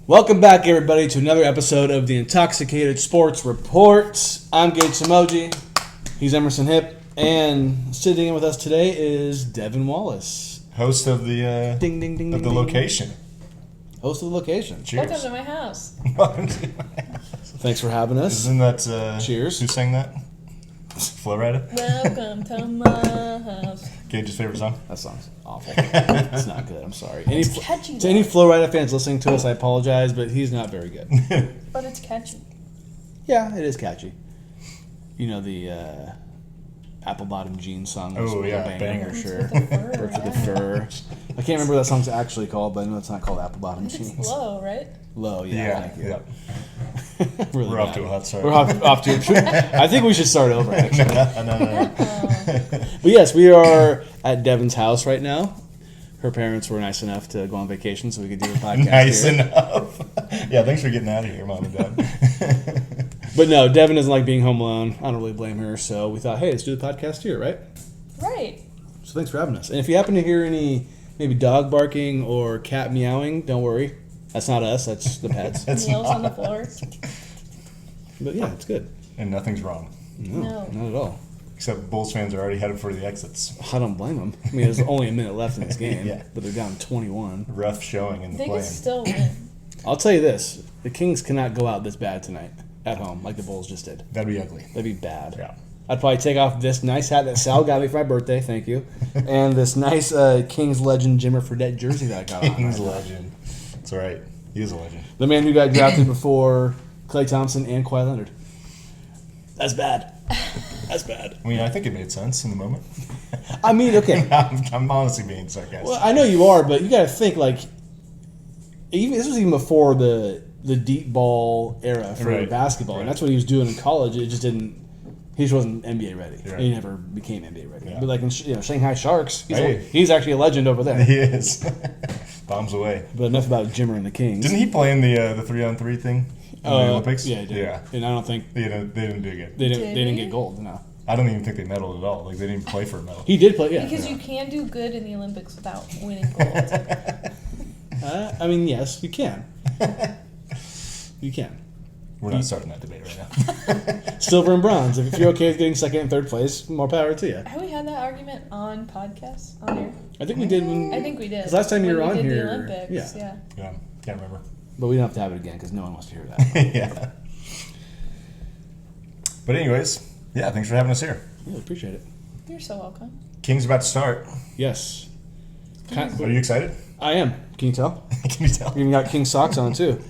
Welcome back, everybody, to another episode of the Intoxicated Sports Report. I'm Gage Samoji. He's Emerson Hipp. And sitting in with us today is Devin Wallace. Host of the ding, ding, ding, of ding, the ding. Location. Host of the Location. Cheers. Welcome to my house. Welcome to my house. Thanks for having us. Isn't that... Cheers. Who sang that? Flo Rida? Welcome to my house. Gage's favorite song? That song's awful. It's not good. I'm sorry. It's catchy, To any Flo Rida fans listening to us, I apologize, but he's not very good. But it's catchy. Yeah, it is catchy. You know the apple bottom jeans song? Oh, was yeah, a banger. For sure. With the fur, Birds with the yeah. fur. I can't remember what that song's actually called, but I know it's not called apple bottom jeans. It's low, right? Low, yeah. Thank you. Yep. Really We're off bad. to a hot start. We're off to a I think we should start over, actually. No. But yes, we are at Devin's house right now. Her parents were nice enough to go on vacation so we could do the podcast Nice here. enough. Yeah, thanks for getting out of here, Mom and Dad. But no, Devin doesn't like being home alone. I don't really blame her, so we thought, hey, let's do the podcast here, right? Right. So thanks for having us. And if you happen to hear any maybe dog barking or cat meowing, don't worry. That's not us. That's the pets. It's Meals on the not. floor. But yeah, it's good. And nothing's wrong. No. Not at all. Except Bulls fans are already headed for the exits. I don't blame them. I mean, there's only a minute left in this game, Yeah. but they're down 21. Rough showing in the They play. could still win. I'll tell you this. The Kings cannot go out this bad tonight at home like the Bulls just did. That'd be ugly. That'd be bad. Yeah. I'd probably take off this nice hat that Sal got me for my birthday, thank you, and this nice Kings legend Jimmer Fredette jersey that I got on. King's right now. legend. That's right. He is a legend. The man who got drafted before Klay Thompson and Kawhi Leonard. That's bad. That's bad. I mean, I think it made sense in the moment. I mean, okay. I'm honestly being sarcastic. Well, I know you are, but you got to think like this was even before the deep ball era for Right. basketball, and Right. that's what he was doing in college. It just didn't. He just wasn't NBA ready. Right. He never became NBA ready. Yeah. But like in Shanghai Sharks, Hey. he's actually a legend over there. He is. Bombs away. But enough about Jimmer and the Kings. Didn't he play in the 3-on-3 thing in the Olympics? Yeah, he did. Yeah. And I don't think They didn't do good. they didn't. Did They didn't he? get gold. No, I don't even think they medaled at all. Like they didn't even play for a medal. he did play. Yeah. Because you can do good in the Olympics without winning gold. I mean, yes, you can. You can. We're not starting that debate right now. Silver and bronze. If you're okay with getting second and third place, more power to you. Have we had that argument on podcasts on here? I think we did. I think we did. 'Cause last time you When were we on did here, the Olympics, yeah. yeah. Yeah, can't remember. But we don't have to have it again because no one wants to hear that. Yeah. But anyways, yeah, thanks for having us here. Yeah, appreciate it. You're so welcome. King's about to start. Yes. Are you excited? I am. Can you tell? Can you tell? You even got King socks on too.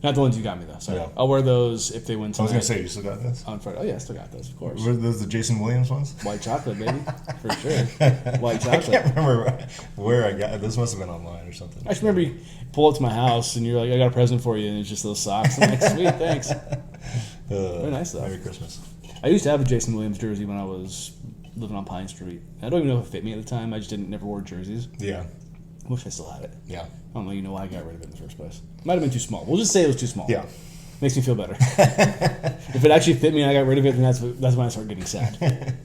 Not the ones you got me though. Sorry. Yeah. I'll wear those if they win I was tonight. gonna say you still got this. On Friday. Oh yeah, I still got those, of course. Were those the Jason Williams ones? White chocolate, baby, for sure. White I chocolate. can't remember where I got. This must have been online or something. I just remember you pull up to my house and you're like, "I got a present for you," and it's just those socks. I'm like, "Sweet, thanks." Very nice though. Merry Christmas. I used to have a Jason Williams jersey when I was living on Pine Street. I don't even know if it fit me at the time. I just never wore jerseys. Yeah. Wish I still had it. Yeah. I don't know. You know why I got rid of it in the first place? Might have been too small. We'll just say it was too small. Yeah. Makes me feel better. If it actually fit me and I got rid of it, then that's when I start getting sad.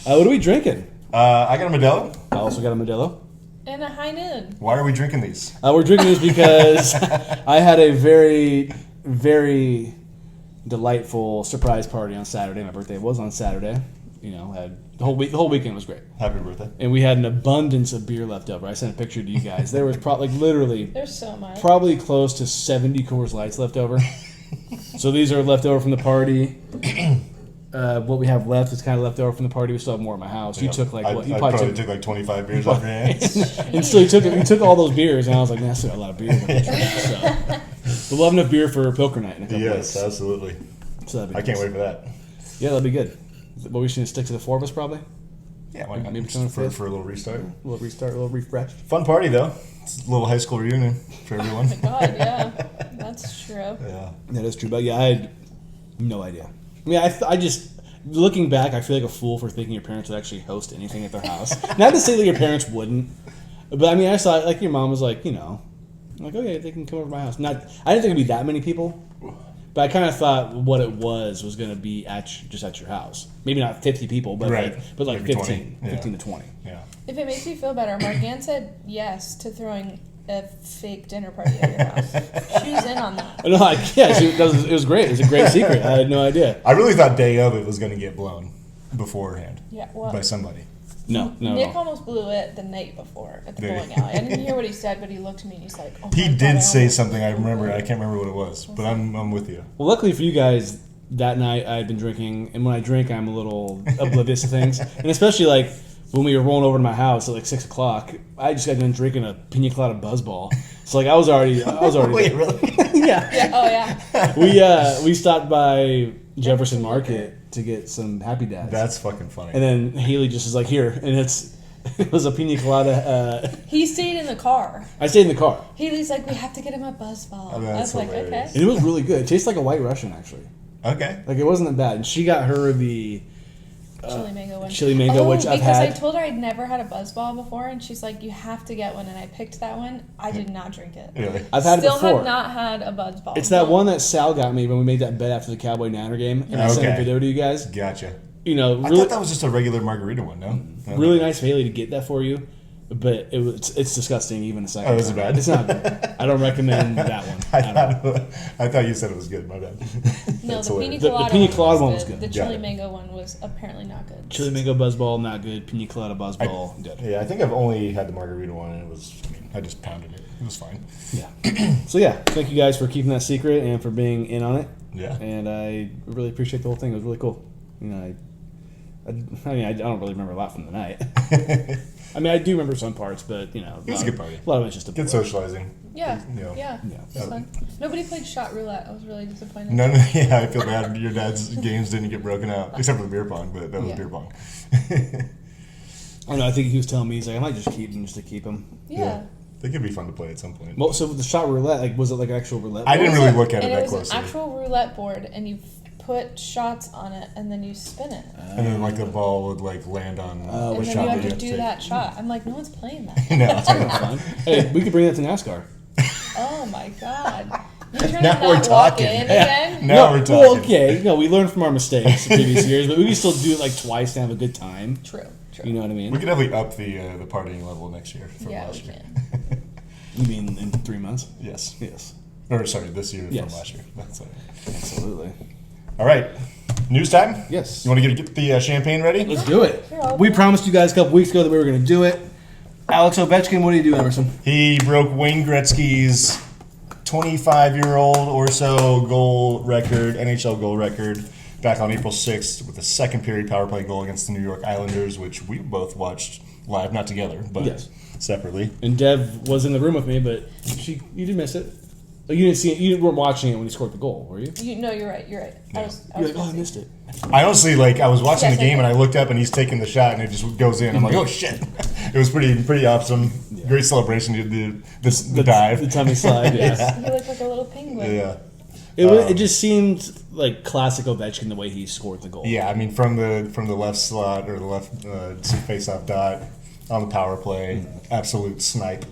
What are we drinking? I got a Modelo. I also got a Modelo. And a high noon. Why are we drinking these? We're drinking this because I had a very, very delightful surprise party on Saturday. My birthday was on Saturday. You know, had the whole weekend was great, Happy birthday. and we had an abundance of beer left over. I sent a picture to you guys. There was literally There's so much. probably close to 70 Coors Lights left over. So these are left over from the party. What we have left is kind of left over from the party. We still have more at my house. You Yeah. took like what? You I probably probably took. took like 25 beers off your hands. And still, you took all those beers, and I was like, "That's a lot of beer." So, but we'll have enough beer for poker night in a couple Yes, weeks. absolutely. So that'd be I can't nice. wait for that. Yeah, that'd be good. But we should stick to the four of us, probably. Yeah, why not? Maybe Just turn for fifth. a little restart. A little restart, a little refresh. Fun party though. It's a little high school reunion for everyone. Oh my god, yeah. That's true. Yeah. That is true, but yeah, I had no idea. I mean, I just looking back, I feel like a fool for thinking your parents would actually host anything at their house. Not to say that your parents wouldn't, but I mean, I saw like your mom was like, like, oh yeah, they can come over to my house. I didn't think it'd be that many people. But I kind of thought what it was going to be just at your house. Maybe not 50 people, but Right. like Maybe 15, 20. 15 to 20. Yeah. If it makes you feel better, Mark Ann said yes to throwing a fake dinner party at your house. She was in on that. No, it was great. It was a great secret. I had no idea. I really thought day of it was going to get blown beforehand Yeah, well, by somebody. No. Nick almost blew it the night before at the bowling alley. I didn't hear what he said, but he looked at me and he's like, "Oh my He God, did I say almost something. I blew remember. it." I can't remember what it was, but I'm with you. Well, luckily for you guys, that night I had been drinking, and when I drink, I'm a little oblivious to things, and especially like when we were rolling over to my house at like 6 o'clock, I just got done drinking a pina colada buzzball. So like I was already. Wait, really? Yeah. Yeah, oh yeah. We stopped by Jefferson Market to get some Happy Dads. That's fucking funny. And then Haley just is like, here, and it was a pina colada. He stayed in the car. I stayed in the car, Haley's like, we have to get him a buzzball. Oh, I that's was like, hilarious. okay. and it was really good. It tastes like a White Russian, actually. Okay. Like it wasn't that bad. And she got her the Chili mango one. chili mango, which I've because had. I told her I'd never had a buzzball before, and she's like, you have to get one, and I picked that one. I did not drink it. Really? I've had Still it before. have not had a buzzball. It's that one that Sal got me when we made that bet after the Cowboy Niner game, and I sent a Okay. video to you guys. Gotcha. You know, I really, thought that was just a regular margarita one. No. really nice of Haley to get that for you, but it's disgusting even the second. Oh, is it time. bad? It's not good. I don't recommend that one. I thought you said it was good. My bad. No, That's the hilarious. pina colada, The pina colada one was good. good. The Got chili it. mango one was apparently not good. Chili mango buzzball, not good. Pina colada buzzball, good. Yeah, I think I've only had the margarita one, and it was. I mean, I just pounded it. It was fine. Yeah. So yeah, thank you guys for keeping that secret and for being in on it. Yeah. And I really appreciate the whole thing. It was really cool. You know, I don't really remember a lot from the night. I mean, I do remember some parts, but you know, It was a good party. A lot of it's just a Good blur. socializing. Yeah, You know. yeah, Yeah. it was fun. Nobody played shot roulette. I was really disappointed. No, yeah, I feel bad. Your dad's games didn't get broken out, except for the beer pong, but that was Yeah. beer pong. I don't know. I think he was telling me he's like, I might just keep them just to keep them. Yeah. They could be fun to play at some point. Well, so the shot roulette, like, was it like actual roulette? I board? didn't really look at it and that it was closely. an actual roulette board, and you put shots on it, and then you spin it, And then like the ball would like land on and what then shot you have that to do take. that shot. I'm like, no one's playing that. No, That's fun. Hey, we could bring that to NASCAR. Oh my god! You trying Now to not we're walk talking. in Yeah. again? Now we're talking. Well, okay. No, we learned from our mistakes in previous years, but we can still do it like twice to have a good time. True. You know what I mean? We could definitely up the partying level next year from Yeah, we last year. can. You mean in 3 months? Yes. Yes. Or sorry, this year Yes. from last year. That's it. Absolutely. All right. News time? Yes. You want to get the champagne ready? Let's do it. Sure, I'll We do it. promised you guys a couple weeks ago that we were going to do it. Alex Ovechkin, what do you do, Emerson? He broke Wayne Gretzky's 25-year-old or so goal record, NHL goal record, back on April 6th with a second period power play goal against the New York Islanders, which we both watched live, not together, but Yes. separately. And Dev was in the room with me, but you did miss it. Like, you didn't see it. You weren't watching it when he scored the goal, were you? No, you're right. You're right. I was You're like, oh, I busy. missed it. I honestly, I was watching Yes, the I game did. and I looked up and he's taking the shot and it just goes in. I'm like, oh shit! It was pretty awesome. Yeah. Great celebration. He did the dive. The tummy slide, yeah. He looked like a little penguin. Yeah. It just seemed like classic Ovechkin the way he scored the goal. Yeah, I mean from the left slot or the left face-off dot on the power play, absolute snipe.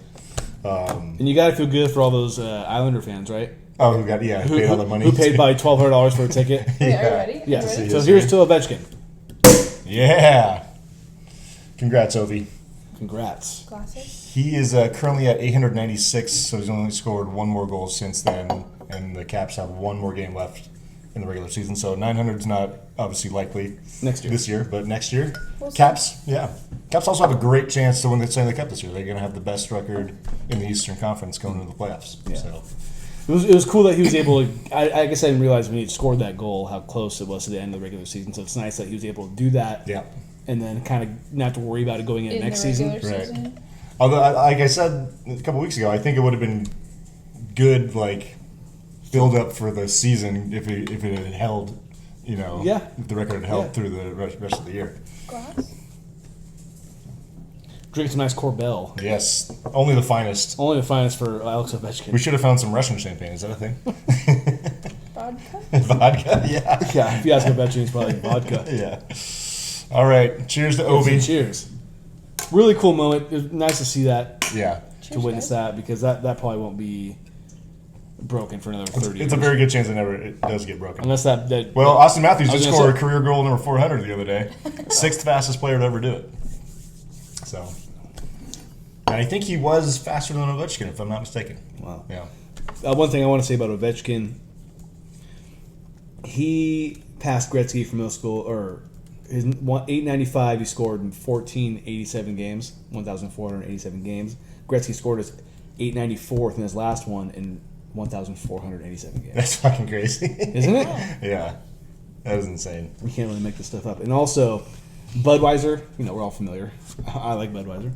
And you got to feel good for all those Islander fans, right? Oh, who paid all the money? Who paid by $1,200 for a ticket? Okay, are you ready? Are you Yes. ready? So here's to Ovechkin. Yeah. Congrats, Ovi. Congrats. Glasses? He is currently at 896, so he's only scored one more goal since then, and the Caps have one more game left in the regular season. So 900 is not obviously likely Next year. this year, but next year, We'll see. Caps, yeah. Caps also have a great chance to win the Stanley Cup this year. They're going to have the best record in the Eastern Conference going into the playoffs. Yeah. So It was cool that he was able to. I guess I didn't realize when he scored that goal how close it was to the end of the regular season. So it's nice that he was able to do that. yeah. And then kind of not have to worry about it going in In next the regular season. Right. season? Although, like I said a couple weeks ago, I think it would have been good, build up for the season if it had held, Yeah. if the record had held Yeah. through the rest of the year. Glass? Drink some nice Corbel. Yes, only the finest. Only the finest for Alex Ovechkin. We should have found some Russian champagne. Is that a thing? Vodka? Vodka, yeah. Yeah, if you ask Ovechkin, it's probably vodka. Yeah. All right. Cheers to Ovi. Cheers. Really cool moment. It was nice to see that, Yeah. to Cheers, witness guys. that, because that probably won't be broken for another 30 years. It's a very good chance it does get broken. Unless that Well, Austin Matthews I was just gonna scored say- career goal number 400 the other day. Sixth fastest player to ever do it. So, And I think he was faster than Ovechkin, if I'm not mistaken. Wow. Yeah. One thing I want to say about Ovechkin, he passed Gretzky for middle school, or his 895 he scored in 1,487 games, 1,487 games. Gretzky scored his 894th in his last one in 1,487 games. That's fucking crazy. Isn't it? Yeah. That is insane. You can't really make this stuff up. And also, Budweiser, we're all familiar. I like Budweiser.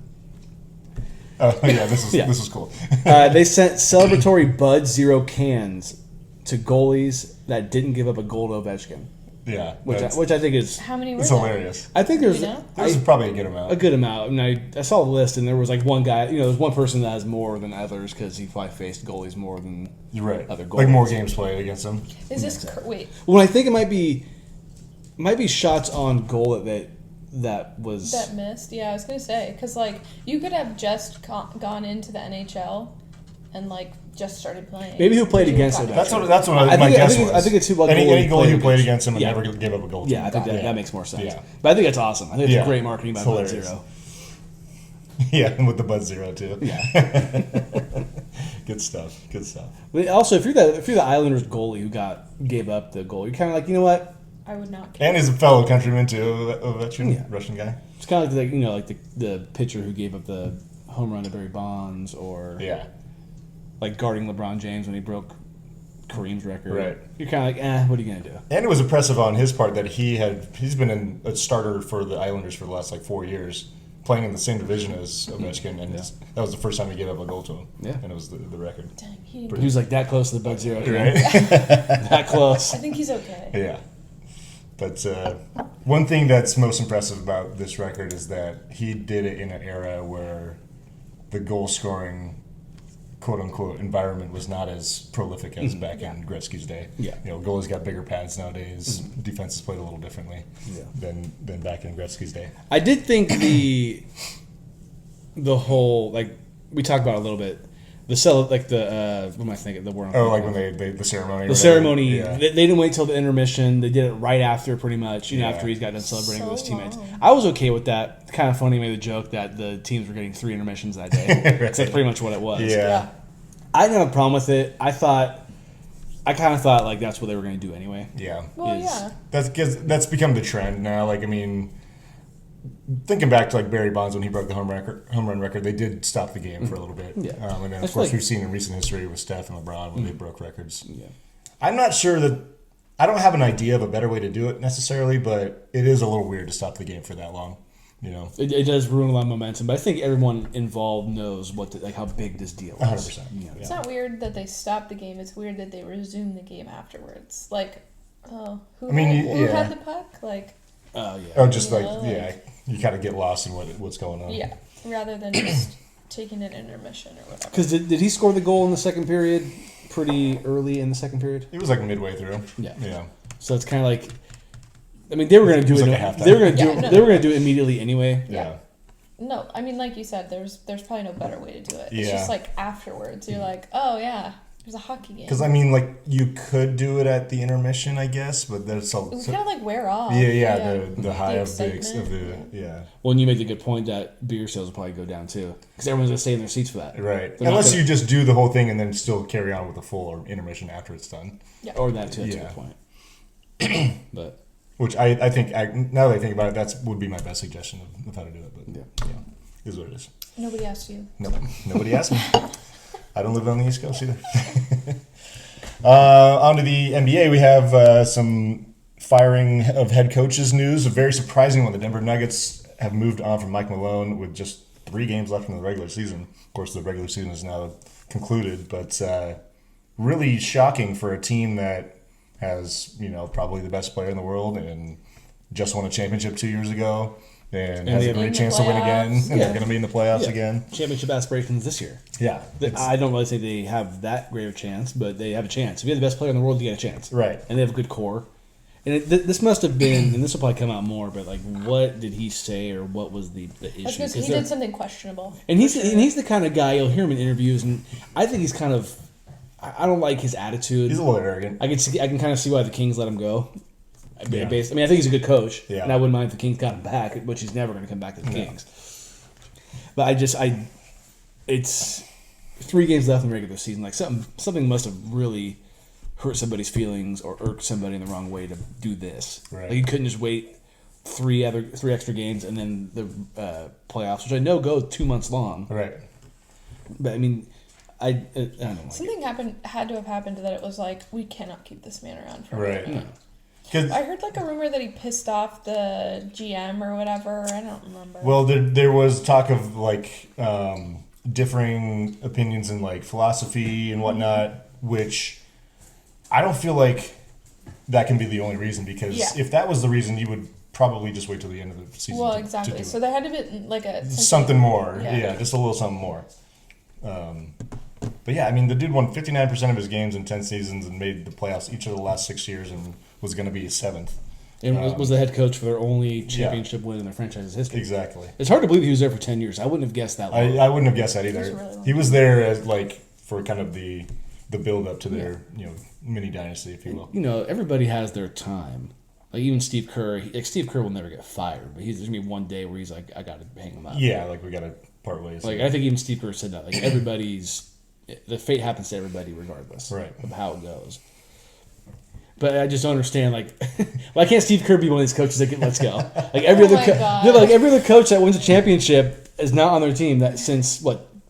Oh, yeah, this is cool. They sent celebratory Bud Zero cans to goalies that didn't give up a goal to Ovechkin. Yeah. Which I think is... How many were It's there? hilarious. I think there's... There's probably a good amount. A good amount. I mean, I saw a list, and there was like one guy... there's one person that has more than others because he probably faced goalies more than You're right. other goalies. Like more games played against them. Is this... Wait. Well, I think it might be shots on goal that was... That missed? Yeah, I was going to say. Because, like, you could have just gone into the NHL and, like, just started playing. Maybe who played against it. That's what my guess was. I think it's who any goalie who played against him and never gave up a goal. Yeah, I think that makes more sense. Yeah. But I think that's awesome. I think it's great marketing by Bud Zero. Yeah, and with the Bud Zero too. Yeah. Good stuff. Good stuff. But also, if you're the Islanders goalie who gave up the goal, you're kind of like, you know what? I would not care. And his fellow countryman too, a veteran Russian guy. It's kind of like the pitcher who gave up the home run to Barry Bonds, or like guarding LeBron James when he broke Kareem's record. Right. You're kind of like, what are you gonna do? And it was impressive on his part that he's been a starter for the Islanders for the last 4 years, playing in the same division as Ovechkin, and that was the first time he gave up a goal to him. Yeah. And it was the record. Dang, He was like that close to the Bud Zero. Right? That close. I think he's okay. Yeah. But one thing that's most impressive about this record is that he did it in an era where the goal-scoring, quote-unquote, environment was not as prolific as back in Gretzky's day. Yeah. Goalies got bigger pads nowadays. Defenses played a little differently than back in Gretzky's day. I did think the whole, like, we talked about it a little bit. What am I thinking? The word. Oh, like when the ceremony. The ceremony. They didn't wait till the intermission. They did it right after, pretty much. After he's got done celebrating with his teammates. Long. I was okay with that. Kind of funny. Made the joke that the teams were getting 3 intermissions that day. That's pretty much what it was. Yeah. I didn't have a problem with it. I kind of thought like that's what they were going to do anyway. Yeah. Well, yeah. That's become the trend now. Like, I mean, thinking back to like Barry Bonds when he broke the home run record, they did stop the game for a little bit. Yeah. And then of course we've seen in recent history with Steph and LeBron when they broke records. Yeah. I'm not sure that I don't have an idea of a better way to do it necessarily, but it is a little weird to stop the game for that long. It does ruin a lot of momentum, but I think everyone involved knows how big this deal is. 100%. It's not weird that they stopped the game. It's weird that they resumed the game afterwards. Like, who had the puck? Like, just you kind of get lost in what's going on. Yeah, rather than just taking an intermission or whatever. Because did he score the goal in the second period? Pretty early in the second period. It was like midway through. Yeah. So it's kind of like, I mean, they were going to do it. Like They were going to do. They were going to do it immediately anyway. Yeah. No, I mean, like you said, there's probably no better way to do it. It's Yeah. just like afterwards, you're like, oh yeah, there's a hockey game. Because I mean, like you could do it at the intermission, I guess, but there's it would kind of like wear off. the high of excitement. the. Well, and you made the good point that beer sales will probably go down too, because everyone's going to stay in their seats for that. Right. They're Unless you just do the whole thing and then still carry on with a full or intermission after it's done. Yeah. Or that too. That's a good point. But. Which I think, now that I think about it, that would be my best suggestion of how to do it. But yeah, is what it is. Nobody asked you. Nope. Nobody asked me. I don't live on the East Coast either. On to the NBA, we have some firing of head coaches news. A very surprising one. The Denver Nuggets have moved on from Mike Malone with just 3 games left in the regular season. Of course, the regular season is now concluded, but really shocking for a team that has, probably the best player in the world and just won a championship 2 years ago and has a great chance to win again. And they're going to be in the playoffs again. Championship aspirations this year. Yeah. I don't really think they have that great of a chance, but they have a chance. If you have the best player in the world, you get a chance. Right. And they have a good core. And this must have been, and this will probably come out more, but like, what did he say, or what was the issue? Because he did something questionable. And he's the kind of guy, you'll hear him in interviews, and I think he's kind of, I don't like his attitude. He's a little arrogant. I can kind of see why the Kings let him go. I mean, I think he's a good coach, and I wouldn't mind if the Kings got him back, which he's never going to come back to the Kings. But it's 3 games left in the regular season. Like something must have really hurt somebody's feelings or irked somebody in the wrong way to do this. Right. Like you couldn't just wait 3 extra games and then the playoffs, which I know go 2 months long. Right. But I mean, I don't know. Something had to have happened that it was like, we cannot keep this man around for Right. a minute. I heard like a rumor that he pissed off the GM or whatever. I don't remember. Well, there was talk of like differing opinions in like philosophy and whatnot, which I don't feel like that can be the only reason, because if that was the reason, you would probably just wait till the end of the season. Well, exactly. So there had to be like something more. Yeah, just a little something more. But yeah, I mean, the dude won 59% of his games in 10 seasons and made the playoffs each of the last 6 years and was going to be his 7th. And was the head coach for their only championship win in their franchise's history. Exactly. It's hard to believe he was there for 10 years. I wouldn't have guessed that long. I wouldn't have guessed that either. He was there as like for kind of the build up to their mini dynasty, if you will. Everybody has their time. Like even Steve Kerr. Steve Kerr will never get fired, but there's gonna be one day where he's like, I got to hang him up. Yeah, like we got to part ways. Like I think even Steve Kerr said that. Like the fate happens to everybody regardless of how it goes. But I just don't understand. Like, why can't Steve Kerr be one of these coaches that let's go? Like every other coach that wins a championship is not on their team. That since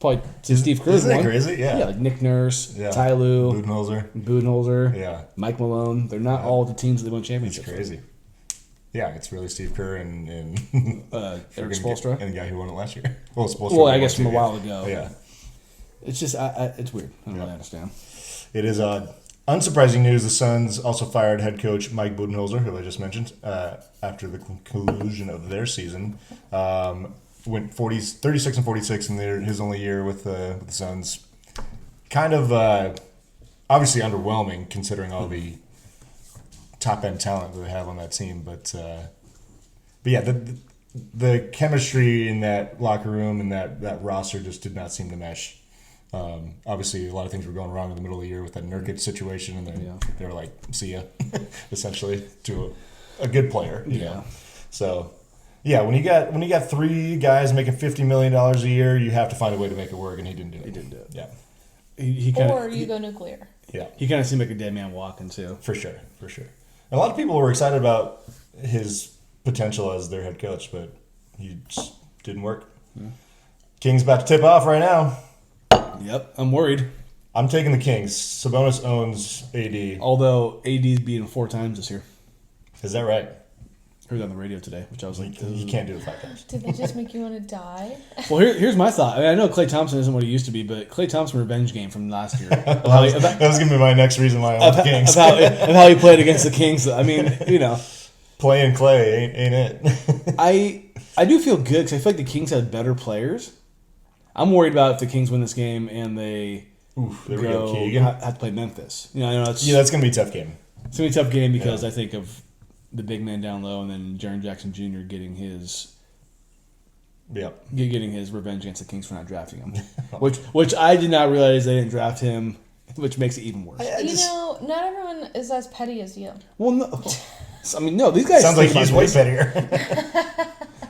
probably since Steve Kerr. Isn't that crazy? Yeah. Like Nick Nurse, Ty Lue, Budenholzer, Mike Malone. They're not all the teams that won championships. It's crazy. Yeah, it's really Steve Kerr and Eric Spoelstra and the guy who won it last year. Well, Spoelstra. Well, I guess from a while ago. Yeah. It's just it's weird. I don't really understand. It is odd. Unsurprising news: the Suns also fired head coach Mike Budenholzer, who I just mentioned, after the conclusion of their season. Went 36 and 46 in his only year with the Suns. Kind of obviously underwhelming considering all the top end talent that they have on that team, but yeah, the chemistry in that locker room and that roster just did not seem to mesh. Obviously, a lot of things were going wrong in the middle of the year with that Nurkic situation, and then they were like, "See ya," essentially to a good player. You know? So. Yeah, when you got 3 guys making $50 million a year, you have to find a way to make it work, and he didn't do it. Yeah, you go nuclear. Yeah, he kind of seemed like a dead man walking too. For sure. A lot of people were excited about his potential as their head coach, but he just didn't work. Yeah. Kings about to tip off right now. Yep, I'm worried. I'm taking the Kings. Sabonis owns AD. Although AD's beaten 4 times this year. Is that right? Heard it on the radio today, which I was like, you can't do it 5 times. Did they just make you want to die? Well, here's my thought. I mean, I know Klay Thompson isn't what he used to be, but Klay Thompson revenge game from last year. that was going to be my next reason why I love the Kings. of how he played against the Kings. I mean, Playing Klay ain't it. I do feel good because I feel like the Kings had better players. I'm worried about if the Kings win this game and they there we go, Keegan. Have to play Memphis. I know that's going to be a tough game. It's going to be a tough game because I think of the big man down low, and then Jaren Jackson Jr. getting his revenge against the Kings for not drafting him, which I did not realize they didn't draft him, which makes it even worse. Not everyone is as petty as you. Well, no, I mean, no, these guys sounds like he's way pettier.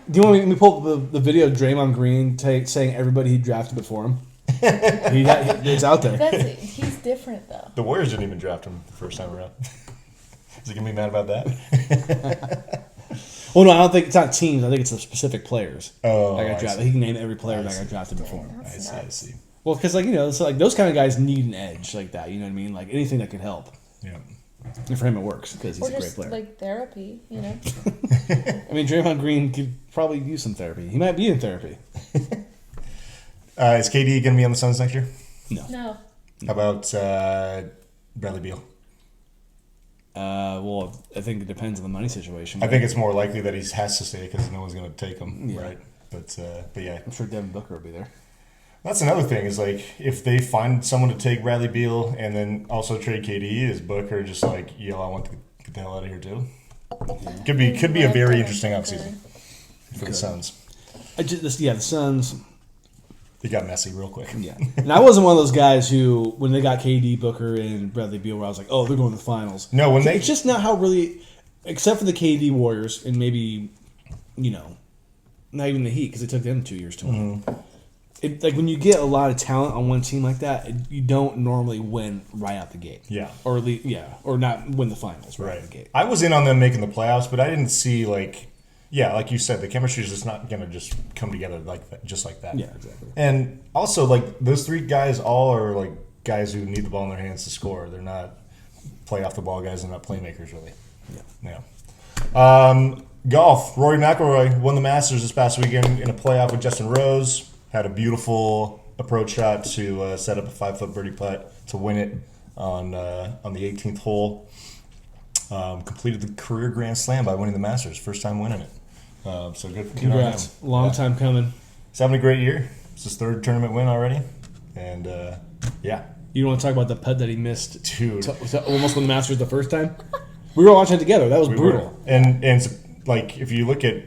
Do you want me to pull up the video of Draymond Green saying everybody he drafted before him? It's out there. He's different though. The Warriors didn't even draft him the first time around. Is he going to be mad about that? Well, no, I don't think it's not teams. I think it's the specific players. Oh, that got drafted. He can name every player that got drafted before. I see. Well, because those kind of guys need an edge like that. You know what I mean? Like anything that could help. Yeah. And for him, it works because he's a great player. Like therapy, I mean, Draymond Green could probably use some therapy. He might be in therapy. Is KD going to be on the Suns next year? No. How about Bradley Beal? Well, I think it depends on the money situation. I think it's more likely that he has to stay because no one's going to take him, right? But yeah. I'm sure Devin Booker will be there. That's another thing is like if they find someone to take Bradley Beal and then also trade KD, is Booker just like, I want to get the hell out of here too? Yeah. Could be a very interesting offseason for the Suns. The Suns. They got messy real quick. Yeah. And I wasn't one of those guys who, when they got KD, Booker, and Bradley Beal, where I was like, oh, they're going to the finals. No, it's just not how really, except for the KD Warriors and maybe, not even the Heat because it took them 2 years to win. like when you get a lot of talent on one team like that, you don't normally win right out the gate. Yeah. Or not win the finals right out the gate. I was in on them making the playoffs, but I didn't see like you said, the chemistry is just not going to just come together like that, just like that. Yeah, exactly. And also, like, those three guys all are like guys who need the ball in their hands to score. They're not play off the ball guys. They're not playmakers really. Yeah. Golf. Rory McIlroy won the Masters this past weekend in a playoff with Justin Rose. Had a beautiful approach shot to set up a 5-foot birdie putt to win it on the 18th hole. Completed the career Grand Slam by winning the Masters. First time winning it. So good. Congrats. Long time coming. He's having a great year. It's his third tournament win already. And, You don't want to talk about the putt that he missed? Dude. To almost won the Masters the first time? We were watching it together. That was brutal. And like, if you look at...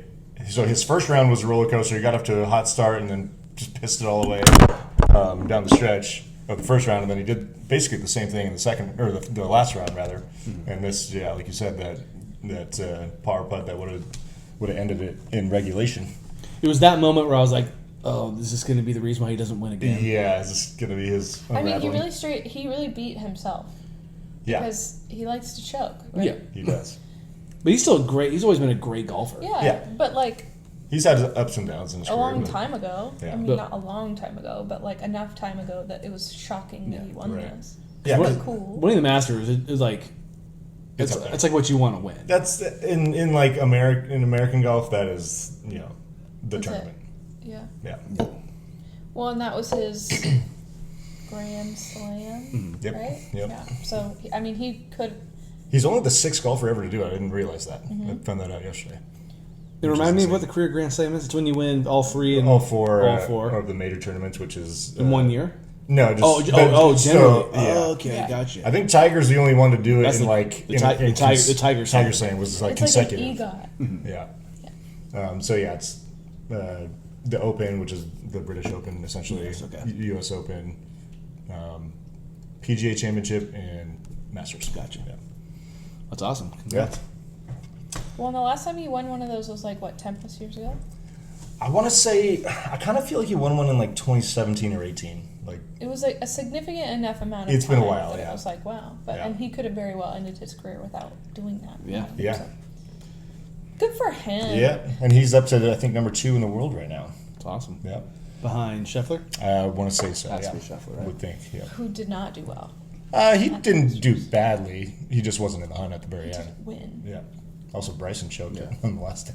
So his first round was a roller coaster. He got up to a hot start and then just pissed it all away down the stretch of the first round. And then he did basically the same thing in the second... Or the last round, rather. Mm-hmm. And this, like you said, that power putt that would have ended it in regulation. It was that moment where I was like, oh, is this going to be the reason why he doesn't win again? Yeah, is this going to be his unraveling? I mean, he really beat himself. Yeah. Because he likes to choke, right? Yeah, he does. But he's always been a great golfer. Yeah. But like... He's had ups and downs in his career. A long time ago. Yeah. I mean, not a long time ago, but like enough time ago that it was shocking that he won this. Yeah. But cool. Winning the Masters is like... It's like what you want to win. That's in like American golf. That is the tournament. Yeah. Yeah. Well, and that was his Grand Slam, Yep. right? Yep. Yeah. So I mean, he could. He's only the sixth golfer ever to do it. I didn't realize that. I found that out yesterday. It reminded me of what the career Grand Slam is. It's when you win all three and all four of the major tournaments, which is in 1 year. No, just generally. Yeah. Okay, Yeah. gotcha. I think Tiger's the only one to do it. That's in the Tiger Slam was like It's consecutive. like an EGOT. Yeah. So it's the Open, which is the British Open, essentially. Yes, okay. U.S. Open, PGA Championship, and Masters. Gotcha. Yeah. That's awesome. Congrats. Well, and the last time he won one of those was like what, 10+ years ago? I want to say, I kind of feel like he won one in like 2017 or 18. Like it was like a significant enough amount of It's time been a while, that yeah. It was like, wow. But and he could have very well ended his career without doing that. Yeah. Yeah. So, good for him. Yeah, and he's up to I think number 2 in the world right now. It's awesome. Yeah. Behind Scheffler? I want to say so. Has yeah. to be Scheffler, right? I would think. Yeah. Who did not do well. He didn't do badly. He just wasn't in the hunt at the very He end. didn't win. Yeah. Also, Bryson choked it on the last day.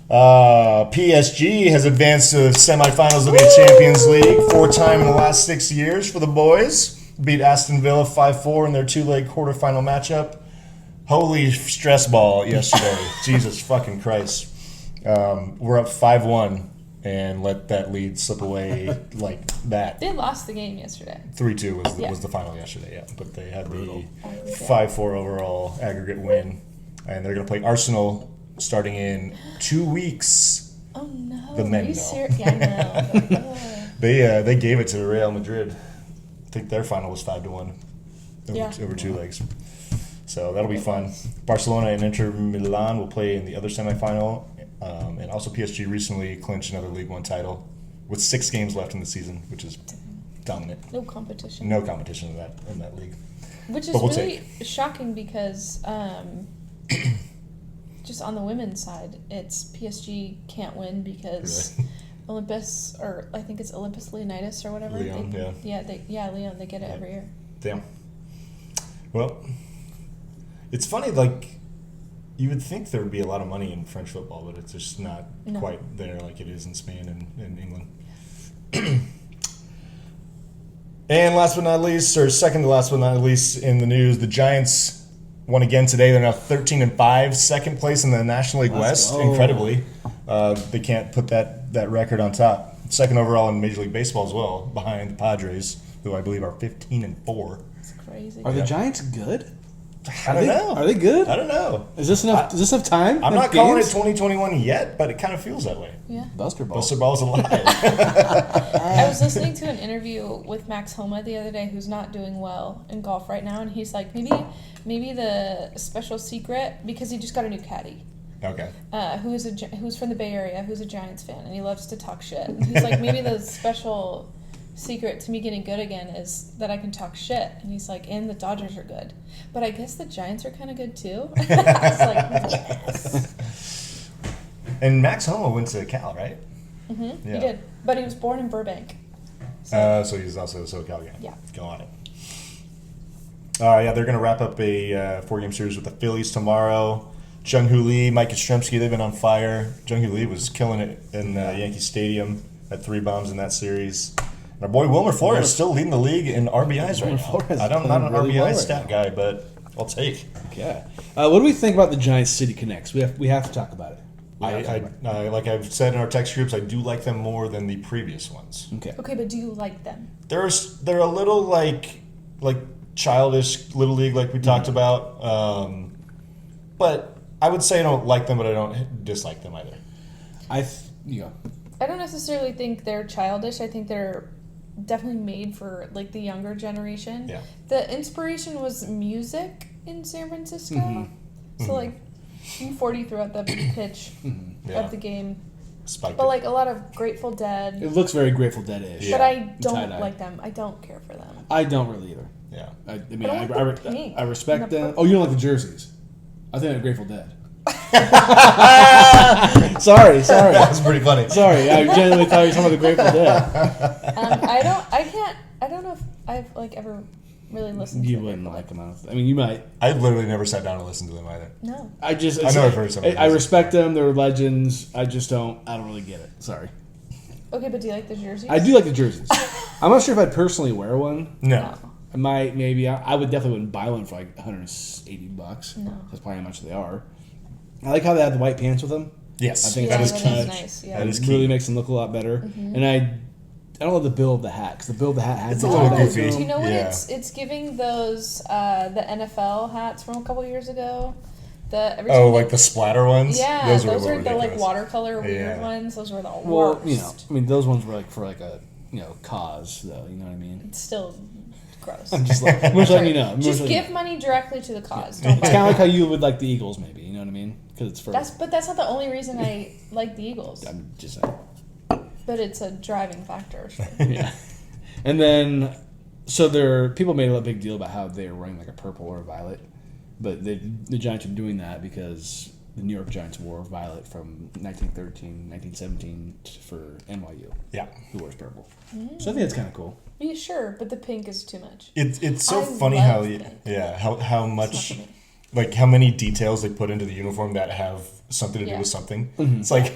PSG has advanced to the semifinals of the Champions League 4 times in the last 6 years for the boys. Beat Aston Villa 5-4 in their 2-leg quarterfinal matchup. Holy stress ball yesterday. Jesus fucking Christ. We're up 5-1 and let that lead slip away like that. They lost the game yesterday. 3-2 was the final yesterday, yeah. But they had the 5-4 overall aggregate win. And they're going to play Arsenal starting in 2 weeks. Oh no! The men, Are you though. serious? Yeah, I know. They gave it to Real Madrid. I think their final was 5-1 over 2 legs. So that'll be fun. Barcelona and Inter Milan will play in the other semifinal. And also PSG recently clinched another League One title with 6 games left in the season, which is dominant. No competition. No competition in that league. Which is But we'll really shocking because just on the women's side, it's PSG can't win because Olympus, or I think it's Olympus Leonidas or whatever. Lyon, Lyon. They get it every year. Damn. Well, it's funny, like, you would think there would be a lot of money in French football, but it's just not quite there like it is in Spain and England. And last but not least, or second to last but not least in the news, the Giants won again today. They're now 13-5, second place in the National League West. Go. Incredibly. They can't put that record on top. Second overall in Major League Baseball as well, behind the Padres, who I believe are 15-4. It's crazy. Are the Giants good? I don't know. Are they good? I don't know. Is this enough time? I'm not Enough calling it games? 2021 yet, but it kind of feels that way. Yeah. Buster Ball. Buster Ball's alive. I was listening to an interview with Max Homa the other day, who's not doing well in golf right now, and he's like, maybe the special secret, because he just got a new caddy. Okay. Who's from the Bay Area, who's a Giants fan, and he loves to talk shit. And he's like, maybe the special secret to me getting good again is that I can talk shit. And he's like, and the Dodgers are good, but I guess the Giants are kind of good too. I was like, yes. And Max Homa went to Cal, right? Mm-hmm. Yeah. He did, but he was born in Burbank. So he's also a SoCal guy. Yeah. Go on it. Yeah, they're going to wrap up a 4-game series with the Phillies tomorrow. Jung-Hoo Lee, Mike Yastrzemski, they've been on fire. Jung-Hoo Lee was killing it in Yankee Stadium, had 3 bombs in that series. And our boy Wilmer Flores is still leading the league in RBIs right now. I'm not an RBI stat guy, but I'll take. Okay. What do we think about the Giants City Connects? We have to talk about it. Like I've said in our text groups, I do like them more than the previous ones. Okay, but do you like them? They're a little like childish Little League, like we talked about. But I would say I don't like them, but I don't dislike them either. I don't necessarily think they're childish. I think they're definitely made for like the younger generation. Yeah. The inspiration was music in San Francisco. Mm-hmm. So like U40 throughout the pitch of the game. Spiked but it. like a lot of Grateful Dead. It looks very Grateful Dead-ish. Yeah. But I don't like them. I don't care for them. I don't really either. Yeah. I respect them. Oh, you don't like the jerseys? I think they're Grateful Dead. sorry. That was pretty funny. Sorry, I genuinely thought you were talking about the Grateful Dead. I don't know if I've like ever really listened to You them. wouldn't like them. I mean, you might. I literally never sat down and listened to them either. No. I know I've heard some of I respect them. They're legends. I don't really get it. Sorry. Okay, but do you like the jerseys? I do like the jerseys. I'm not sure if I'd personally wear one. No. I might, maybe. I would definitely wouldn't buy one for like $180. No. That's probably how much they are. I like how they have the white pants with them. Yes. I think that is key. key. Nice. Yeah. That is It key. really makes them look a lot better. Mm-hmm. And I don't love the bill of the hat, because the bill of the hat has It's a little goofy. Do you know what it's giving those the NFL hats from a couple years ago? Like the splatter ones? Yeah, those are the like ridiculous. watercolor weird ones. Those were the worst. Well, those ones were like for like a cause though. You know what I mean? It's still gross. I'm just like, I'm just letting you know. Just give money directly to the cause. Yeah. It's kind of like how you would like the Eagles, maybe. You know what I mean? Because it's for. But that's not the only reason I like the Eagles. I'm just saying. But it's a driving factor. Sure. Yeah. And then, people made a big deal about how they were wearing like a purple or a violet, but the Giants are doing that because the New York Giants wore violet from 1913, 1917 for NYU. Yeah. Who wears purple. Mm. So I think that's kind of cool. Yeah, sure, but the pink is too much. It's so funny how much like how many details they put into the uniform that have something to do with something. Mm-hmm. It's like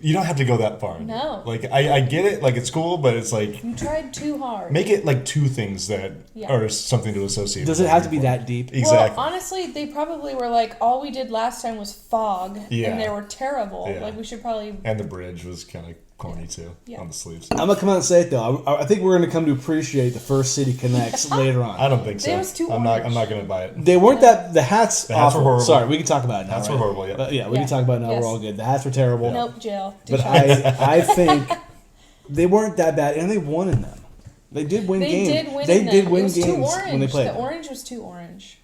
you don't have to go that far. No. Like I get it, like it's cool, but it's like you tried too hard. Make it like 2 things that are something to associate. Does it have to be that deep? Exactly. Well, honestly, they probably were like, all we did last time was fog, and they were terrible. Yeah. Like we should probably. And the bridge was kind of corny too on the sleeves. I'm gonna come out and say it though. I think we're gonna come to appreciate the first City Connects later on. I don't think so. It was too I'm not gonna buy it. They weren't that. The hats were horrible. Sorry, we can talk about it now. Hats were horrible. Yeah. We can talk about it now. Yes. We're all good. The hats were terrible. Nope, jail. But I think they weren't that bad, and they won in them. They did win games. They did win games when they played. The orange was too orange.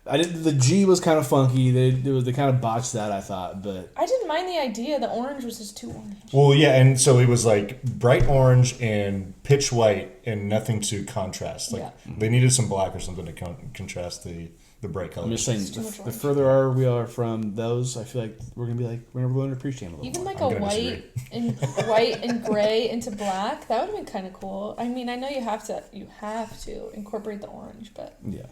The G was kind of funky. They kind of botched that, I thought, but I didn't mind the idea. The orange was just too orange. Well, yeah, and so it was like bright orange and pitch white, and nothing to contrast. Like they needed some black or something to contrast the bright colors. I'm just saying, the further we are from those, I feel like we're gonna going to appreciate them a little Even more. like a white and gray into black. That would have been kind of cool. I mean, I know you have to incorporate the orange, but yeah.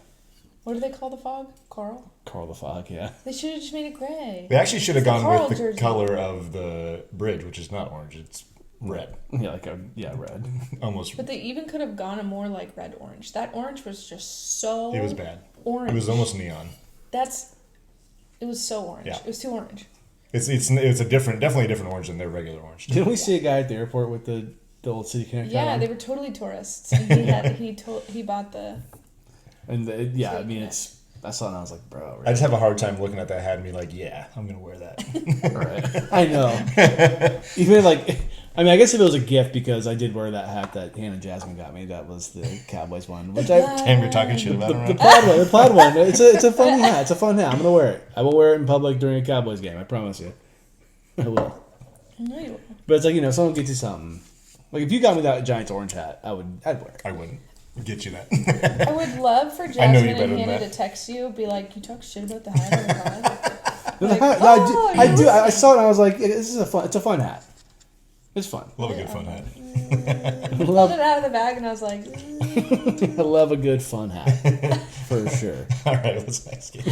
What do they call the fog? Carl the Fog, yeah. They should have just made it gray. They actually should have gone with the color of the bridge, which is not orange. It's red. Yeah, red. Almost. But they even could have gone a more like red orange. That orange was just so. It was bad. Orange. It was almost neon. It was so orange. Yeah. It was too orange. It's definitely a different orange than their regular orange. Didn't we see a guy at the airport with the old City Connect? Yeah, they were totally tourists. And he bought the. And I mean, I saw it and I was like, bro. Right? I just have a hard time looking at that hat and be like, yeah, I'm going to wear that. Right. I know. Even like, I mean, I guess if it was a gift, because I did wear that hat that Hannah Jasmine got me. That was the Cowboys one, which I Damn, you're talking shit about the it. plaid one. It's a funny hat. It's a fun hat. I'm gonna wear it. I will wear it in public during a Cowboys game. I promise you. I will. I know you will. But it's like, someone gets you something. Like if you got me that Giants orange hat, I'd wear it. I wouldn't get you that. I would love for I know Jasmine you and better than Hannah that. to text you, be like, "You talk shit about the hat on the pod." No, Like, I do. I saw it and I was like, it's a fun hat. It's fun. Love a good fun hat. Pulled it out of the bag and I was like, I love a good fun hat. For sure. All right, let's next game.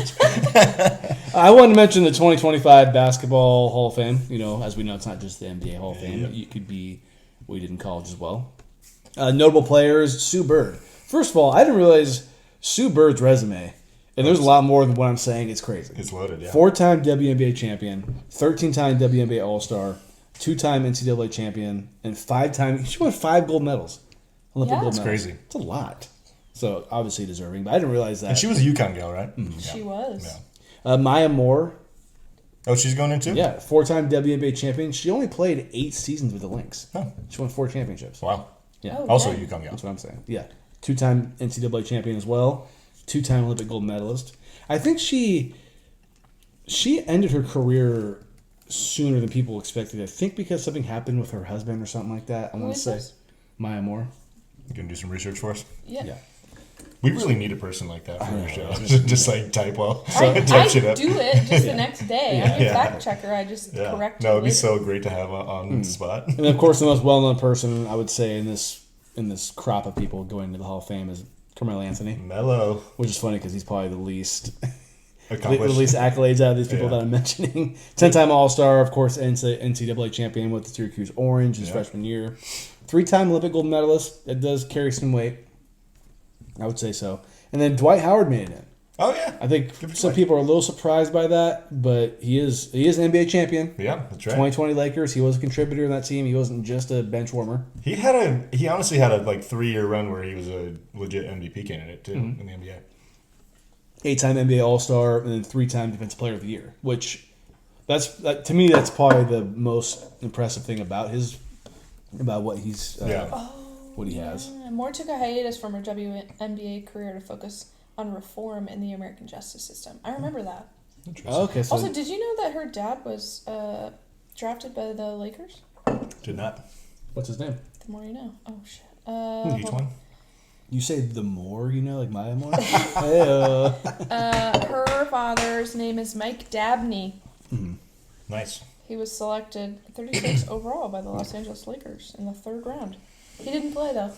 I wanted to mention the 2025 Basketball Hall of Fame. As we know, it's not just the NBA Hall of Fame. Yep. You could be what you did in college as well. Notable players, Sue Bird. First of all, I didn't realize Sue Bird's resume, and there's a lot more than what I'm saying. It's crazy. It's loaded, yeah. 4-time WNBA champion, 13-time WNBA All-Star, 2-time NCAA champion, and 5-time. She won 5 gold medals. Olympic Yeah. gold That's medals. crazy. It's a lot. So obviously deserving, but I didn't realize that. And she was a UConn gal, right? she was. Yeah. Maya Moore. Oh, she's going in too? Yeah, 4-time WNBA champion. She only played 8 seasons with the Lynx. Oh. She won 4 championships. Wow. Yeah, Oh, Also a dang. UConn gal. that's what I'm saying. Yeah, 2-time NCAA champion as well. 2-time Olympic gold medalist. I think she ended her career sooner than people expected. I think because something happened with her husband or something like that. I Who want to is say this? Maya Moore. You can do some research for us? Yeah. Yeah. We really need a person like that for I our know. show. Just like type well. I type shit up. do it just the next day. I'm your Yeah. fact checker. I just Yeah. correct No, you it'd be later. so great to have on the spot. And of course, the most well-known person I would say in this crop of people going into the Hall of Fame is Carmelo Anthony, Mellow. which is funny because he's probably the least Accomplished. accolades out of these people Yeah. that I'm mentioning. 10-time All-Star, of course, NCAA champion with the Syracuse Orange his Yeah. freshman year. 3-time Olympic gold medalist. It does carry some weight. I would say so. And then Dwight Howard made it in. Oh, yeah. I think Good for some Dwight. people are a little surprised by that, but he is an NBA champion. Yeah, that's right. 2020 Lakers. He was a contributor in that team. He wasn't just a bench warmer. He honestly had a 3-year run where he was a legit MVP candidate too in the NBA. 8-time NBA All-Star, and then 3-time Defensive Player of the Year. Which, to me, that's probably the most impressive thing about what he's what he has. Yeah. Moore took a hiatus from her WNBA career to focus on reform in the American justice system. I remember that. Interesting. Oh, okay, so Also, did you know that her dad was drafted by the Lakers? Did not. what's his name? The more you know. Oh, shit. Each hold on. one. You say the more, like Maya Moore? Hey, Her father's name is Mike Dabney. Nice. He was selected 36 overall by the Los Angeles Lakers in the 3rd round. He didn't play, though.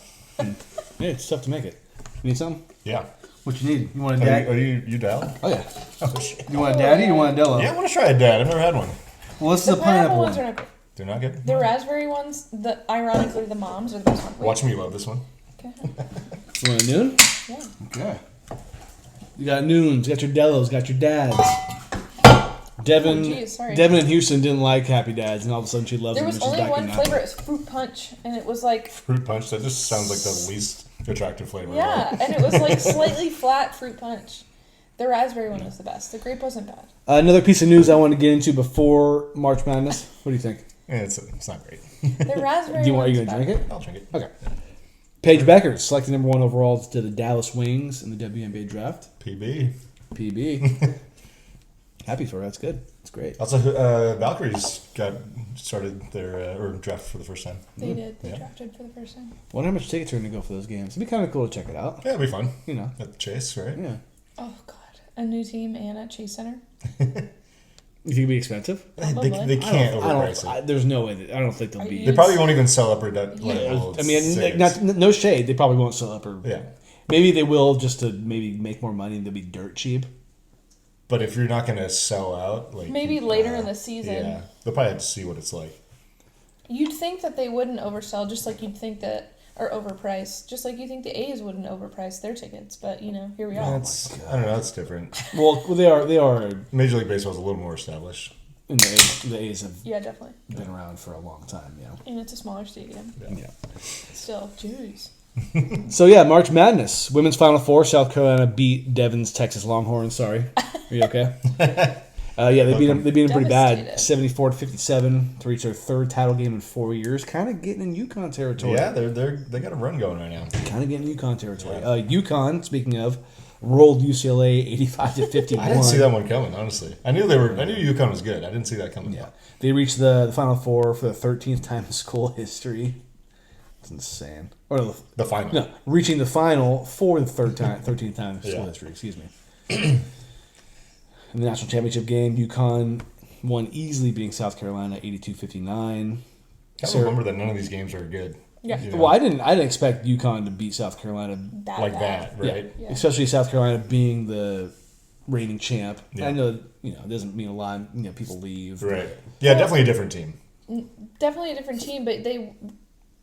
yeah, it's tough to make it. You need something? Yeah. What you need? You want a Are dad? you down? Oh, yeah. Oh shit. You want a daddy or you want a Dello? Yeah, I want to try a dad. I've never had one. Well, this is The a pineapple pineapple ones one. are not good. They're not good. The raspberry ones, ironically, the moms are the best ones. Wait, Watch me love this one. okay. You want a noon? Yeah. Okay. You got noons, got your Dellos, got your dads. Devin, Oh, geez, sorry. Devin and Houston didn't like Happy Dads, and all of a sudden she loves There them. was and she's only back one in Napa. flavor. It was fruit punch, and it was like Fruit punch. That just sounds like the least attractive flavor. yeah, and it was like slightly flat fruit punch. The raspberry one was the best. The grape wasn't bad. Another piece of news I want to get into before March Madness. What do you think? Yeah, it's not great. The raspberry. Are you one's going to bad. drink it? I'll drink it. Okay. Paige Becker selected number 1 overall to the Dallas Wings in the WNBA draft. PB. PB. Happy for her. That's good. That's great. Also, Valkyries started their or drafted for the first time. They did. They Yeah. drafted for the first time. Wonder how much tickets are going to go for those games. It'd be kind of cool to check it out. Yeah, it'll be fun You know. at the Chase, right? Yeah. Oh God, a new team and at Chase Center. You think it'd be expensive? They can't I overprice don't. it. There's no way. I don't think they'll Are be. you- They probably won't even sell up or down. Yeah. I mean, no shade. They probably won't sell up, or Yeah. maybe they will just to maybe make more money and they'll be dirt cheap. But if you're not going to sell out, like Maybe later in the season. yeah, they'll probably have to see what it's like. You'd think that they wouldn't oversell, just like you'd think that, or overprice, just like you think the A's wouldn't overprice their tickets. But you know, here we are. That's I don't know. That's different. Well, they are. Major League Baseball's a little more established. And the A's have Yeah, definitely. been around for a long time. Yeah. And it's a smaller stadium. Yeah. Still, jeez. So yeah, March Madness, women's Final Four. South Carolina beat Devon's Texas Longhorns. Sorry, are you okay? Yeah, they beat them. They beat them pretty bad, Devastated. 74-57, to reach their third title game in 4 years. Kind of getting in UConn territory. Yeah, they got a run going right now. Kind of getting UConn territory. Yeah. UConn, speaking of, rolled UCLA 85-51. I didn't see that one coming, honestly. I knew UConn was good. I didn't see that coming. Yeah, they reached the Final Four for the 13th time in school history. It's insane. Or The final. no, reaching the final for the 13th time in school history. Excuse me. In the national championship game, UConn won easily, beating South Carolina 82-59. I don't remember that none of these games are good. Yeah. You know, Well, I didn't expect UConn to beat South Carolina like that, right? Yeah. Especially South Carolina being the reigning champ. Yeah. I know, it doesn't mean a lot. People leave. Right. Yeah, definitely a different team. Definitely a different team, but they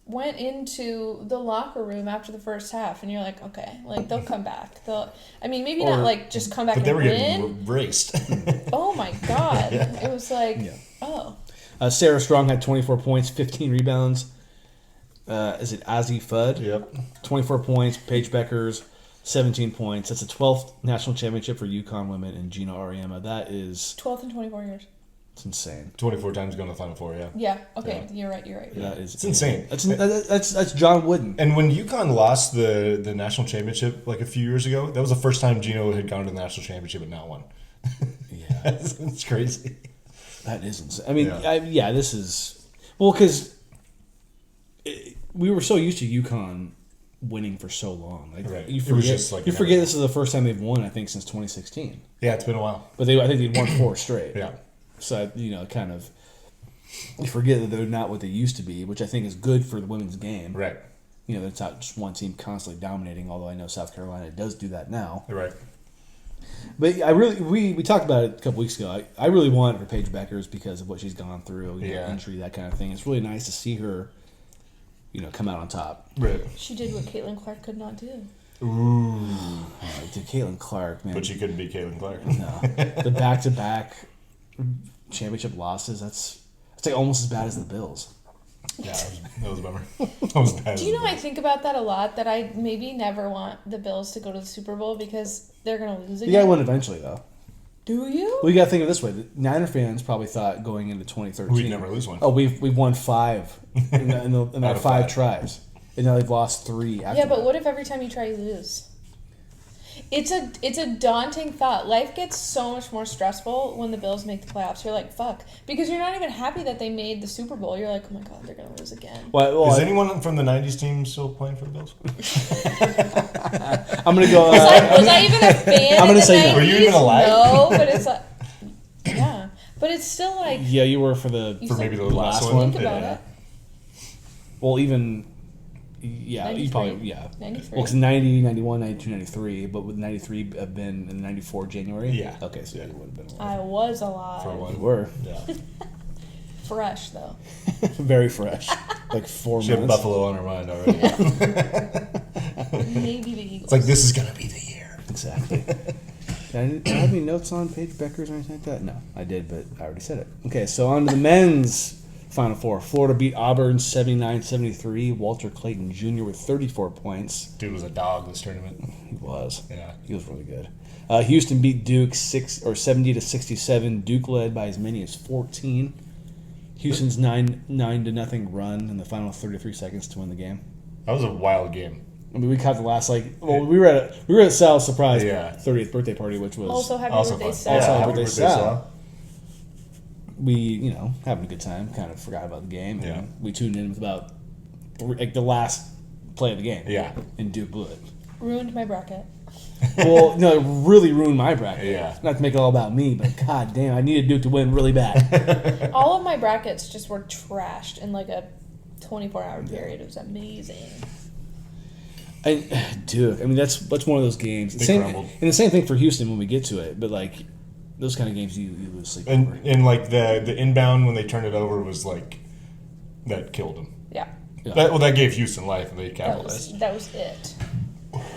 went into the locker room after the first half, and you're like, okay, like they'll come back. Maybe not like just come back But and they were win. getting raced. Oh my god, Yeah. it was like, Yeah. oh, Sarah Strong had 24 points, 15 rebounds. Is it Ozzie Fudd? Yep. 24 points. Paige Beckers, 17 points. That's the 12th national championship for UConn women and Gina Auriemma. That is 12th in 24 years. it's insane. 24 times going to the Final Four, yeah. Yeah. Okay, Yeah. you're right. That is It's insane. That's John Wooden. And when UConn lost the national championship like a few years ago, that was the first time Gino had gone to the national championship and not won. Yeah, It's crazy. that is insane. I mean, Yeah. this is because we were so used to UConn winning for so long. Like Right. you It forget, was just like you an forget everything. this is the first time they've won. I think since 2016. Yeah, it's been a while. But I think they'd won 4 straight. Yeah. So kind of you forget that they're not what they used to be, which I think is good for the women's game. Right. It's not just one team constantly dominating. Although I know South Carolina does do that now. Right. But I really we talked about it a couple weeks ago. I really want for Paige Beckers because of what she's gone through, injury, that kind of thing. It's really nice to see her, come out on top. Right. She did what Caitlin Clark could not do. Ooh. To Caitlin Clark, man. But she couldn't beat Caitlin Clark. No, the back-to-back championship losses. That's like almost as bad as the Bills. Yeah, that was a bummer. That was bad. Do you know I think about that a lot? That I maybe never want the Bills to go to the Super Bowl because they're gonna lose You again. got one eventually, though. Do you? Well, you got to think of it this way: the Niner fans probably thought going into 2013, We'd never lose one. Oh, we've won 5 in Out our of 5 5. tries, and now they've lost 3. After Yeah, but that. what if every time you try you lose? It's a daunting thought. Life gets so much more stressful when the Bills make the playoffs. You're like, fuck. Because you're not even happy that they made the Super Bowl. You're like, oh my god, they're going to lose again. Well, Is anyone from the 90s team still playing for the Bills? I'm going to go. Was I even a fan I'm in gonna the say no. 90s? Were you even alive? No, but it's like, yeah. But it's still like, Yeah, you were for the. You For said maybe the last last one? one? think about Yeah. it. Well, even. Yeah, 93. you probably. Yeah. 93. Well, because 90, 91, 92, 93, but with 93 have been in 94 January? Yeah. Okay, so you would have been I alive. was alive. For You one. were. Yeah. Fresh, though. Very fresh. Like 4 She had months. Buffalo on her mind already. Maybe the Eagles. It's like, this is going to be the year. Exactly. Did I have any notes on Paige Beckers or anything like that? No, I did, but I already said it. Okay, so on to the men's Final Four. Florida beat Auburn 79-73. Walter Clayton Jr. with 34 points. Dude was a dog this tournament. He was. Yeah. He was really good. Houston beat Duke 70-67. Duke led by as many as 14. Houston's 9-0 run in the final 33 seconds to win the game. That was a wild game. I mean, we caught the last we were at Sal's surprise Yeah. 30th birthday party, which was Also, happy Also birthday, fun. Sal. Also, happy birthday, birthday, Sal. We having a good time. Kind of forgot about the game. Yeah. And we tuned in with about the last play of the game. Yeah. And Duke blew it. Ruined my bracket. Well, no, it really ruined my bracket. Yeah. Not to make it all about me, but god damn, I needed Duke to win really bad. All of my brackets just were trashed in like a 24-hour period. It was amazing. Duke, I mean that's one of those games. They Same, crumbled. and the same thing for Houston when we get to it. But like those kind of games, you lose sleep over. And like the inbound when they turned it over was like, that killed them. Yeah. Yeah. That gave Houston life and they That capitalized. was it.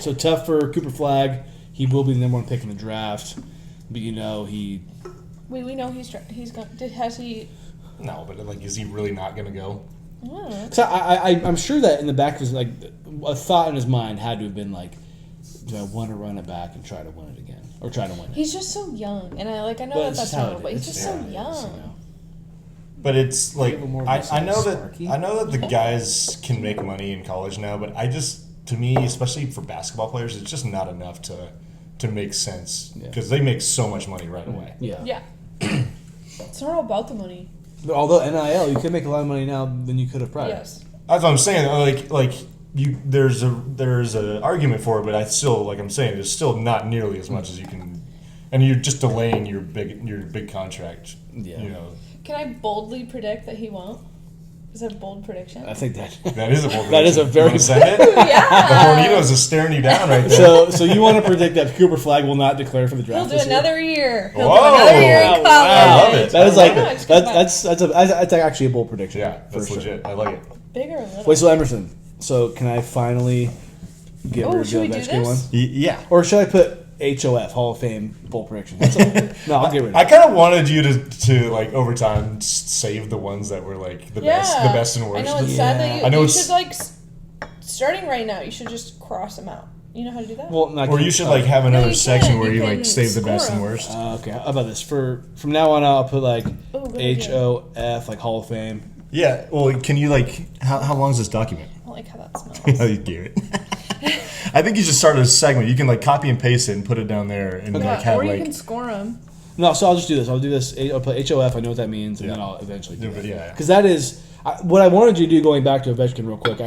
So tough for Cooper Flagg. He will be the number 1 pick in the draft, but he We know he's going. Has he? No, but like, is he really not going to go? Oh. So I'm sure that in the back of his a thought in his mind had to have been like, do I want to run it back and try to win it again, or try to win it? He's just so young, and I know But that it's that's just how normal, it but he's is. just Yeah, so it is, young. you know. But it's like little more I know that sparky. I know that the guys can make money in college now, but to me, especially for basketball players, it's just not enough to make sense because they make so much money right away. Yeah. Yeah. It's not all about the money. But although NIL, you can make a lot of money now than you could have prior. Yes. That's what I'm saying. There's a argument for it, but I'm saying, there's still not nearly as much as you can, and you're just delaying your big contract. Yeah. You know. Can I boldly predict that he won't? Is that a bold prediction? I think that. That is a bold That is a prediction. very- You wanna send it? The Yeah. Hornitos is staring you down right there. So you want to predict that Cooper Flag will not declare for the He'll draft? do this year? another year. He'll Whoa. do another year in Wow. college. I love it. That is I like know, it's good. that's actually a bold prediction. Yeah, for that's sure. legit. I like it. Big or little? Wait, so Emerson. So can I finally get rid of should the we do Ovechkin one, this? Yeah. or should I put HOF Hall of Fame bold prediction? No, I'll get rid of I it. kind of wanted you to like over time save the ones that were like the best and I worst. know it's sad that I know you it's- should like starting right now. You should just cross them out. You know how to do that? Well, no, I Or can't- you should like have another you section can. where You you like can save the best score and 'em. worst. Okay, how about this? From now on, I'll put like Oh, good idea. HOF, like Hall of Fame. Yeah. Well, can you like how long is this document? I don't like how that smells. Oh, you do it. I think you should start a segment. You can like copy and paste it and put it down there and like Yeah, have or you like can score them. No, so I'll just do this. I'll do this. I'll put HOF. I know what that means, and then Yeah. I'll eventually do Yeah, it. yeah. Because that is what I wanted you to do. Going back to Ovechkin real quick,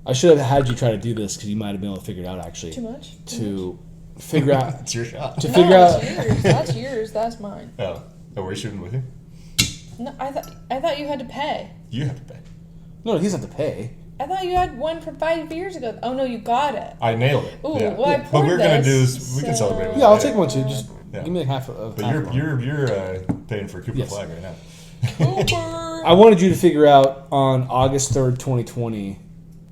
I should have had you try to do this because you might have been able to figure it out actually. Too much? To figure out it's your shot. to figure no, out. it's yours. That's yours. That's mine. Oh, we're shooting with you. No, I thought you had to pay. You have to pay. No, he's not to pay. I thought you had one from 5 years ago. Oh no, you got it. I nailed it. Ooh, yeah. well, I But poured we're gonna do this, this. We can so- celebrate. With Yeah, I'll that. take one too. Just Yeah. give me like half of. But half you're of one. you're paying for Cooper Yes. Flag right now. Cooper. I wanted you to figure out on August 3rd, 2020,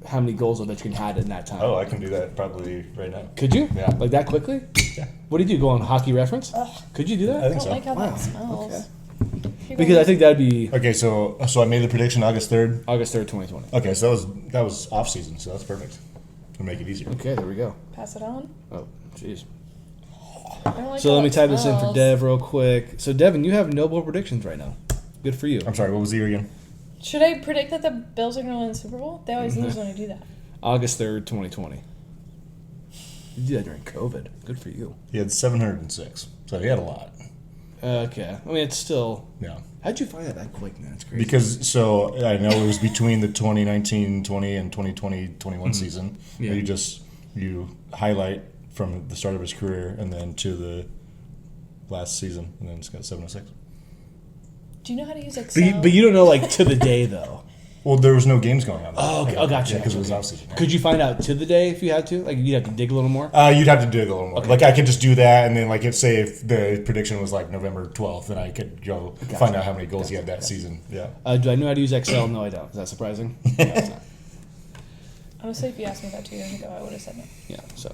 how many goals Ovechkin had in that time. Oh, I can do that probably right now. Could you? Yeah. Like that quickly? Yeah. What did you go on Hockey Reference? Ugh. Could you do that? I I think don't so. like how Wow, that smells. okay. You're Because gonna- I think that'd be Okay, so I made the prediction August 3rd. August 3rd, 2020. Okay, so that was off season, so that's perfect. To make it easier. Okay, there we go. pass it on. Oh, jeez. I don't like So how let me it type this in for smells. Dev real quick. So Devin, you have no bold predictions right now. Good for you. I'm sorry, what was the year again? Should I predict that the Bills are going to win the Super Bowl? They always lose when I do that. August 3rd, 2020. You did that during COVID. Good for you. He had 706, so he had a lot. Okay. I mean, it's still. Yeah. How'd you find that quick, man? It's crazy. Because, so I know it was between the 2019-20 and 2020-21 season. Yeah. You highlight from the start of his career and then to the last season, and then it's got 706. Do you know how to use But Excel? you don't know, like, to the day, though. Well, there was no games going on. Oh, okay. Oh, gotcha. Because it was Okay. off season. Could you find out to the day if you had to? Like, you'd have to dig a little more? You'd have to dig a little more. Okay. Like I could just do that, and then like if the prediction was like November 12th, then I could go find out how many goals he had that season. Yeah. Do I know how to use Excel? No, I don't. Is that surprising? No, it's not. Honestly, if you asked me that 2 years ago, I would have said no. Yeah, so.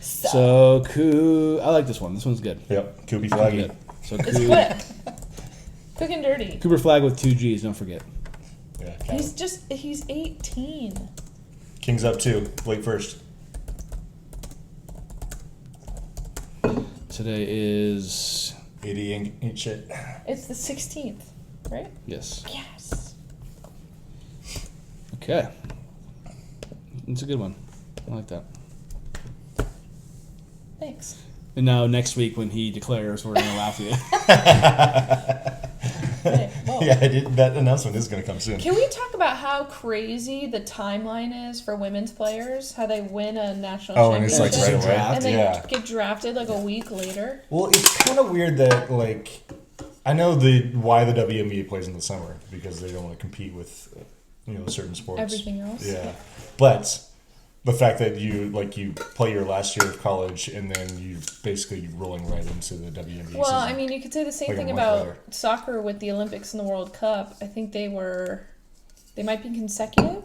So, So, I like this one. This one's good. Yep. Kobe Flaggy. Good. So, it's quick. Quick and dirty. Cooper Flag with 2 G's, don't forget. Yeah. He's 18. Kings up 2. Blake first. Today is. 80 ain't shit. It's the 16th, right? Yes. Yes. Okay. It's a good one. I like that. Thanks. And now, next week, when he declares, we're going to laugh at you. Hey, whoa. Yeah, that announcement is going to come soon. Can we talk about how crazy the timeline is for women's players? How they win a national Oh, and it's championship like right away. Draft? and they Yeah. get drafted like a week later? Well, it's kind of weird that like I know why the WNBA plays in the summer because they don't want to compete with certain sports. Everything else? Yeah, but the fact that you play your last year of college and then you basically rolling right into the WNBA. Well, season. I mean, you could say the same Like a thing month about later. soccer with the Olympics and the World Cup. I think they might be consecutive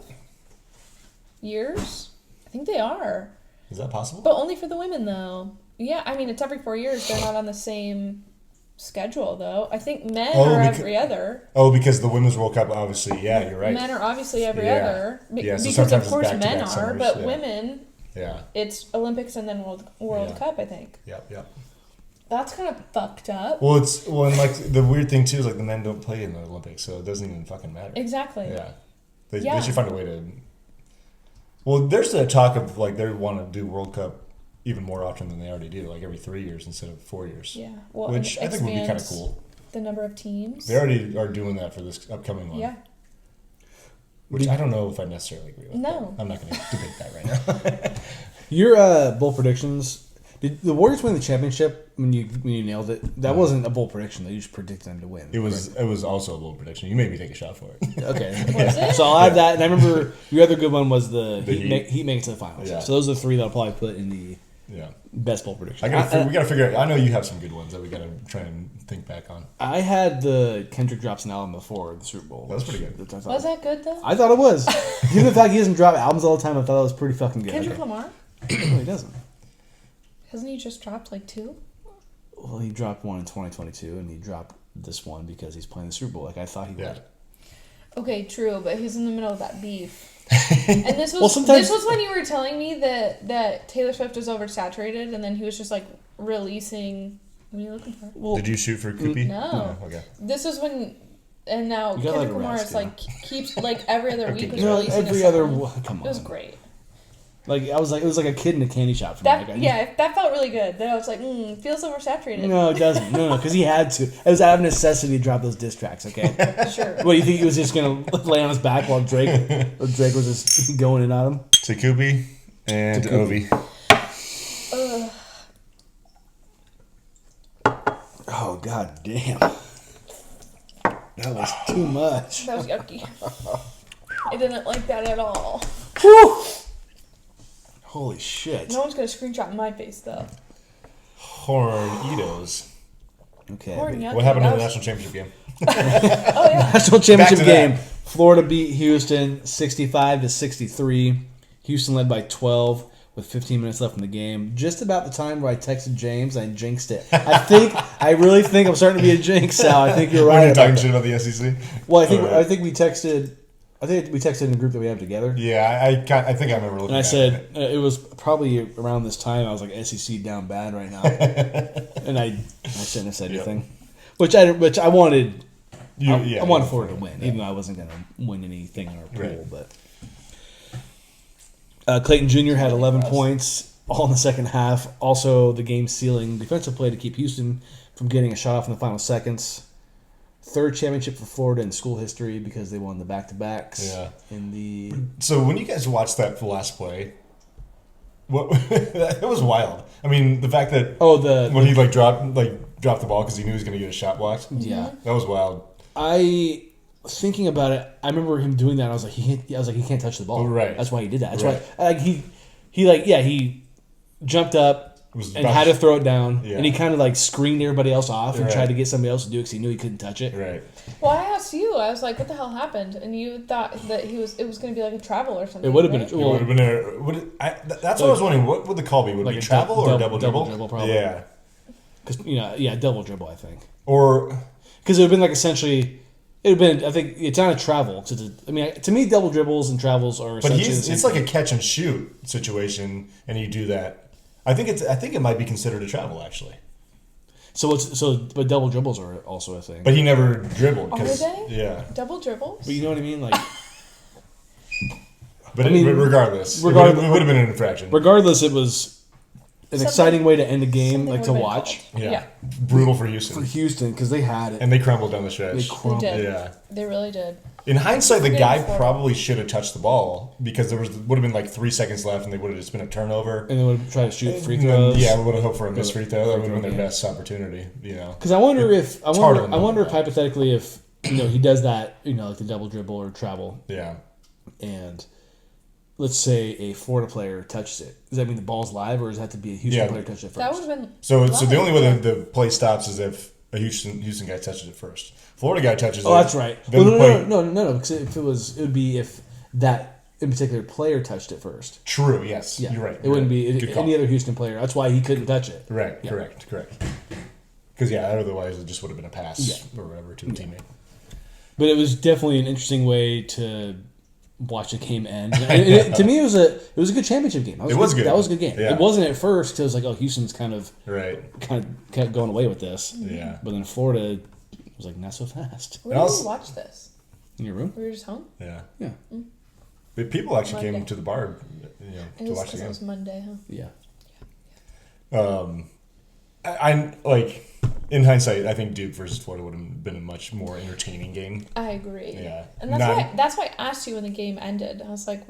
years. I think they are. Is that possible? But only for the women, though. Yeah, I mean, it's every 4 years. They're not on the same schedule, though. I think men Oh, are because- every other. Oh, because the Women's World Cup, obviously, yeah, you're right. Men are obviously every Yeah. other. Yeah, so Because, sometimes of it's course, back-to-back men are, summers, but yeah. women Yeah. It's Olympics and then World Yeah. Cup, I think. Yep. That's kind of fucked up. Well, and like the weird thing too is like the men don't play in the Olympics, so it doesn't even fucking matter. Exactly. Yeah. They Yeah. should find a way to. Well, there's the talk of like they want to do World Cup even more often than they already do, like every 3 years instead of 4 years. Yeah. Well, Which I think would be kind of expands cool. The number of teams. They already are doing that for this upcoming one. Yeah. Which I don't know if I necessarily agree with. No. I'm not going to debate that right now. Your bold predictions. Did the Warriors win the championship when you nailed it? That wasn't a bold prediction. You just predicted them to win. It was also a bold prediction. You made me take a shot for it. Okay. Was it? So I'll add that. And I remember your other good one was the Heat. Heat make it to the finals. Yeah. So those are the three that I'll probably put in the Yeah. best bold prediction. We gotta figure out. I know you have some good ones that we gotta try and think back on. I had the Kendrick drops an album before the Super Bowl. That was pretty good. Was that good though? I thought it was. Given the fact he doesn't drop albums all the time, I thought it was pretty fucking good. Kendrick Lamar? No, he doesn't. Hasn't he just dropped like 2? Well, he dropped one in 2022, and he dropped this one because he's playing the Super Bowl. Like I thought he would. Okay, true, but he's in the middle of that beef. And this was sometimes- this was when you were telling me that Taylor Swift was oversaturated, and then he was just like releasing. What are you looking for? Well, Did you shoot for Koopy? No. Oh, okay. This is when, and now You got, like, Kendrick Lamar a is rest, like keeps like every other week was you know, releasing every a other. song. Come on. It was great. Like I was like, it was like a kid in a candy shop for me. That Like, that felt really good. Then I was like, feels oversaturated. No, it doesn't. No, because he had to. It was out of necessity to drop those diss tracks. Okay. Sure. What do you think he was just gonna lay on his back while Drake was just going in on him? To Koopy and To Ovi. Ugh. Oh god damn. That was too much. That was yucky. I didn't like that at all. Whew. Holy shit. No one's gonna screenshot my face though. Hornitos. Okay. Poor yucky. What happened in That the was- national championship game? Oh yeah. National championship Back to game. that. Florida beat Houston 65-63. Houston led by 12 with 15 minutes left in the game. Just about the time where I texted James, I jinxed it. I really think I'm starting to be a jinx, Sal. I think you're When right. you're about talking that. shit about the SEC? Well, Alright. I think we texted. I think we texted in a group that we have together. Yeah, I think I remember looking And I at said it. it was probably around this time. I was like, SEC down bad right now, and I shouldn't have said Yep. anything. Which I wanted. I wanted yeah. Florida to win, even though I wasn't going to win anything in our pool. Right. But Clayton Jr. had 11 points all in the second half. Also, the game-sealing defensive play to keep Houston from getting a shot off in the final seconds. Third championship for Florida in school history because they won the back-to-backs. Yeah. In the So when you guys watched that last play, what it was wild. I mean, the fact that when he dropped the ball because he knew he was going to get a shot blocked. Yeah. That was wild. Thinking about it, I remember him doing that. And I was like, he can't touch the ball. Right. That's why he did that. That's Right. why he jumped up Was and about had to throw it down, Yeah. and he kind of screened everybody else off and Right. tried to get somebody else to do it because he knew he couldn't touch it. Right. Well, I asked you. I was like, "What the hell happened?" And you thought that it was going to be like a travel or something. It would have been. right? It would have been that's what I was wondering. What would the call be? Would it Like be a travel or double double dribble, probably. Yeah. Because double dribble, I think. Or Because it would have been essentially. It would have been. I think it's not a travel. To me, double dribbles and travels are. but essentially the same it's like thing. a catch and shoot situation, and you do that. I think it might be considered a travel actually. But double dribbles are also a thing. But he never dribbled. Are they? Yeah. Double dribbles. But you know what I mean, But I mean, regardless, it would have been an infraction. Regardless, it was an Something- exciting way to end a game, something to would've been watch called. Yeah. Yeah. Brutal for for Houston. Houston because they had it. And they crumbled down the They stretch. crumbled. They did. Yeah. They really did. In hindsight, the Good guy for- probably should have touched the ball because there would have been 3 seconds left, and they would have just been a turnover. And they would try to shoot free And then, throws. yeah, we would have hoped for a missed free throw. That would have been their Yeah. best opportunity. Because I wonder if harder than that. hypothetically if he does that, like the double dribble or travel, Yeah. and let's say a Florida player touches it. Does that mean the ball's live, or does it have to be a Houston Yeah. player touch it first? That would have been. So the only way live. the play stops is if a Houston guy touches it first. Florida guy touches it. Oh, that's right. Then Well, the play- no. Because it would be if that in particular player touched it first. True. Yes. Yeah, You're right. It wouldn't be Good call. any other Houston player. That's why he couldn't touch it. Right. Yeah. Correct. Because otherwise it just would have been a pass Yeah. or whatever to a teammate. But it was definitely an interesting way to watch the game end. To me, it was a good championship game. It was good. That was a good game. Yeah. It wasn't at first because it was like, oh, Houston's kind of kept going away with this. Yeah. But then Florida was like, not so fast. Where did we watch this? In your room? We were just home? Yeah. Yeah. But people actually Monday. came to the bar, to watch the It game. was Monday, huh? Yeah. I'm like, in hindsight, I think Duke versus Florida would have been a much more entertaining game. I agree. Yeah. And that's why I asked you when the game ended. I was like,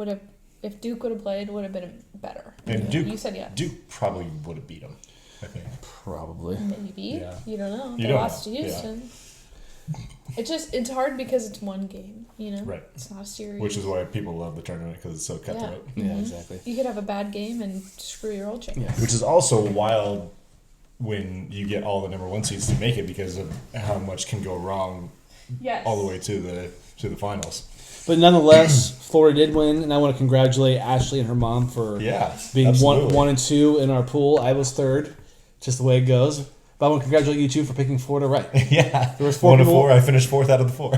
if Duke would have played, would have been better. And Duke, you said yes. Duke probably would have beat them, I think. Probably. Maybe. Yeah. You don't know. You They don't lost know. to Houston. It's hard because it's one game, Right. It's not a series. Which is why people love the tournament, because it's so cutthroat. Yeah, exactly. You could have a bad game and screw your old champion. Yeah. Which is also wild when you get all the number one seeds to make it, because of how much can go wrong Yes. all the way to the finals. But nonetheless, Florida did win, and I want to congratulate Ashley and her mom for being absolutely. one and two in our pool. I was third, just the way it goes. But I want to congratulate you two for picking Florida right. Yeah. There was 4 1 of people. 4. I finished 4th out of the 4.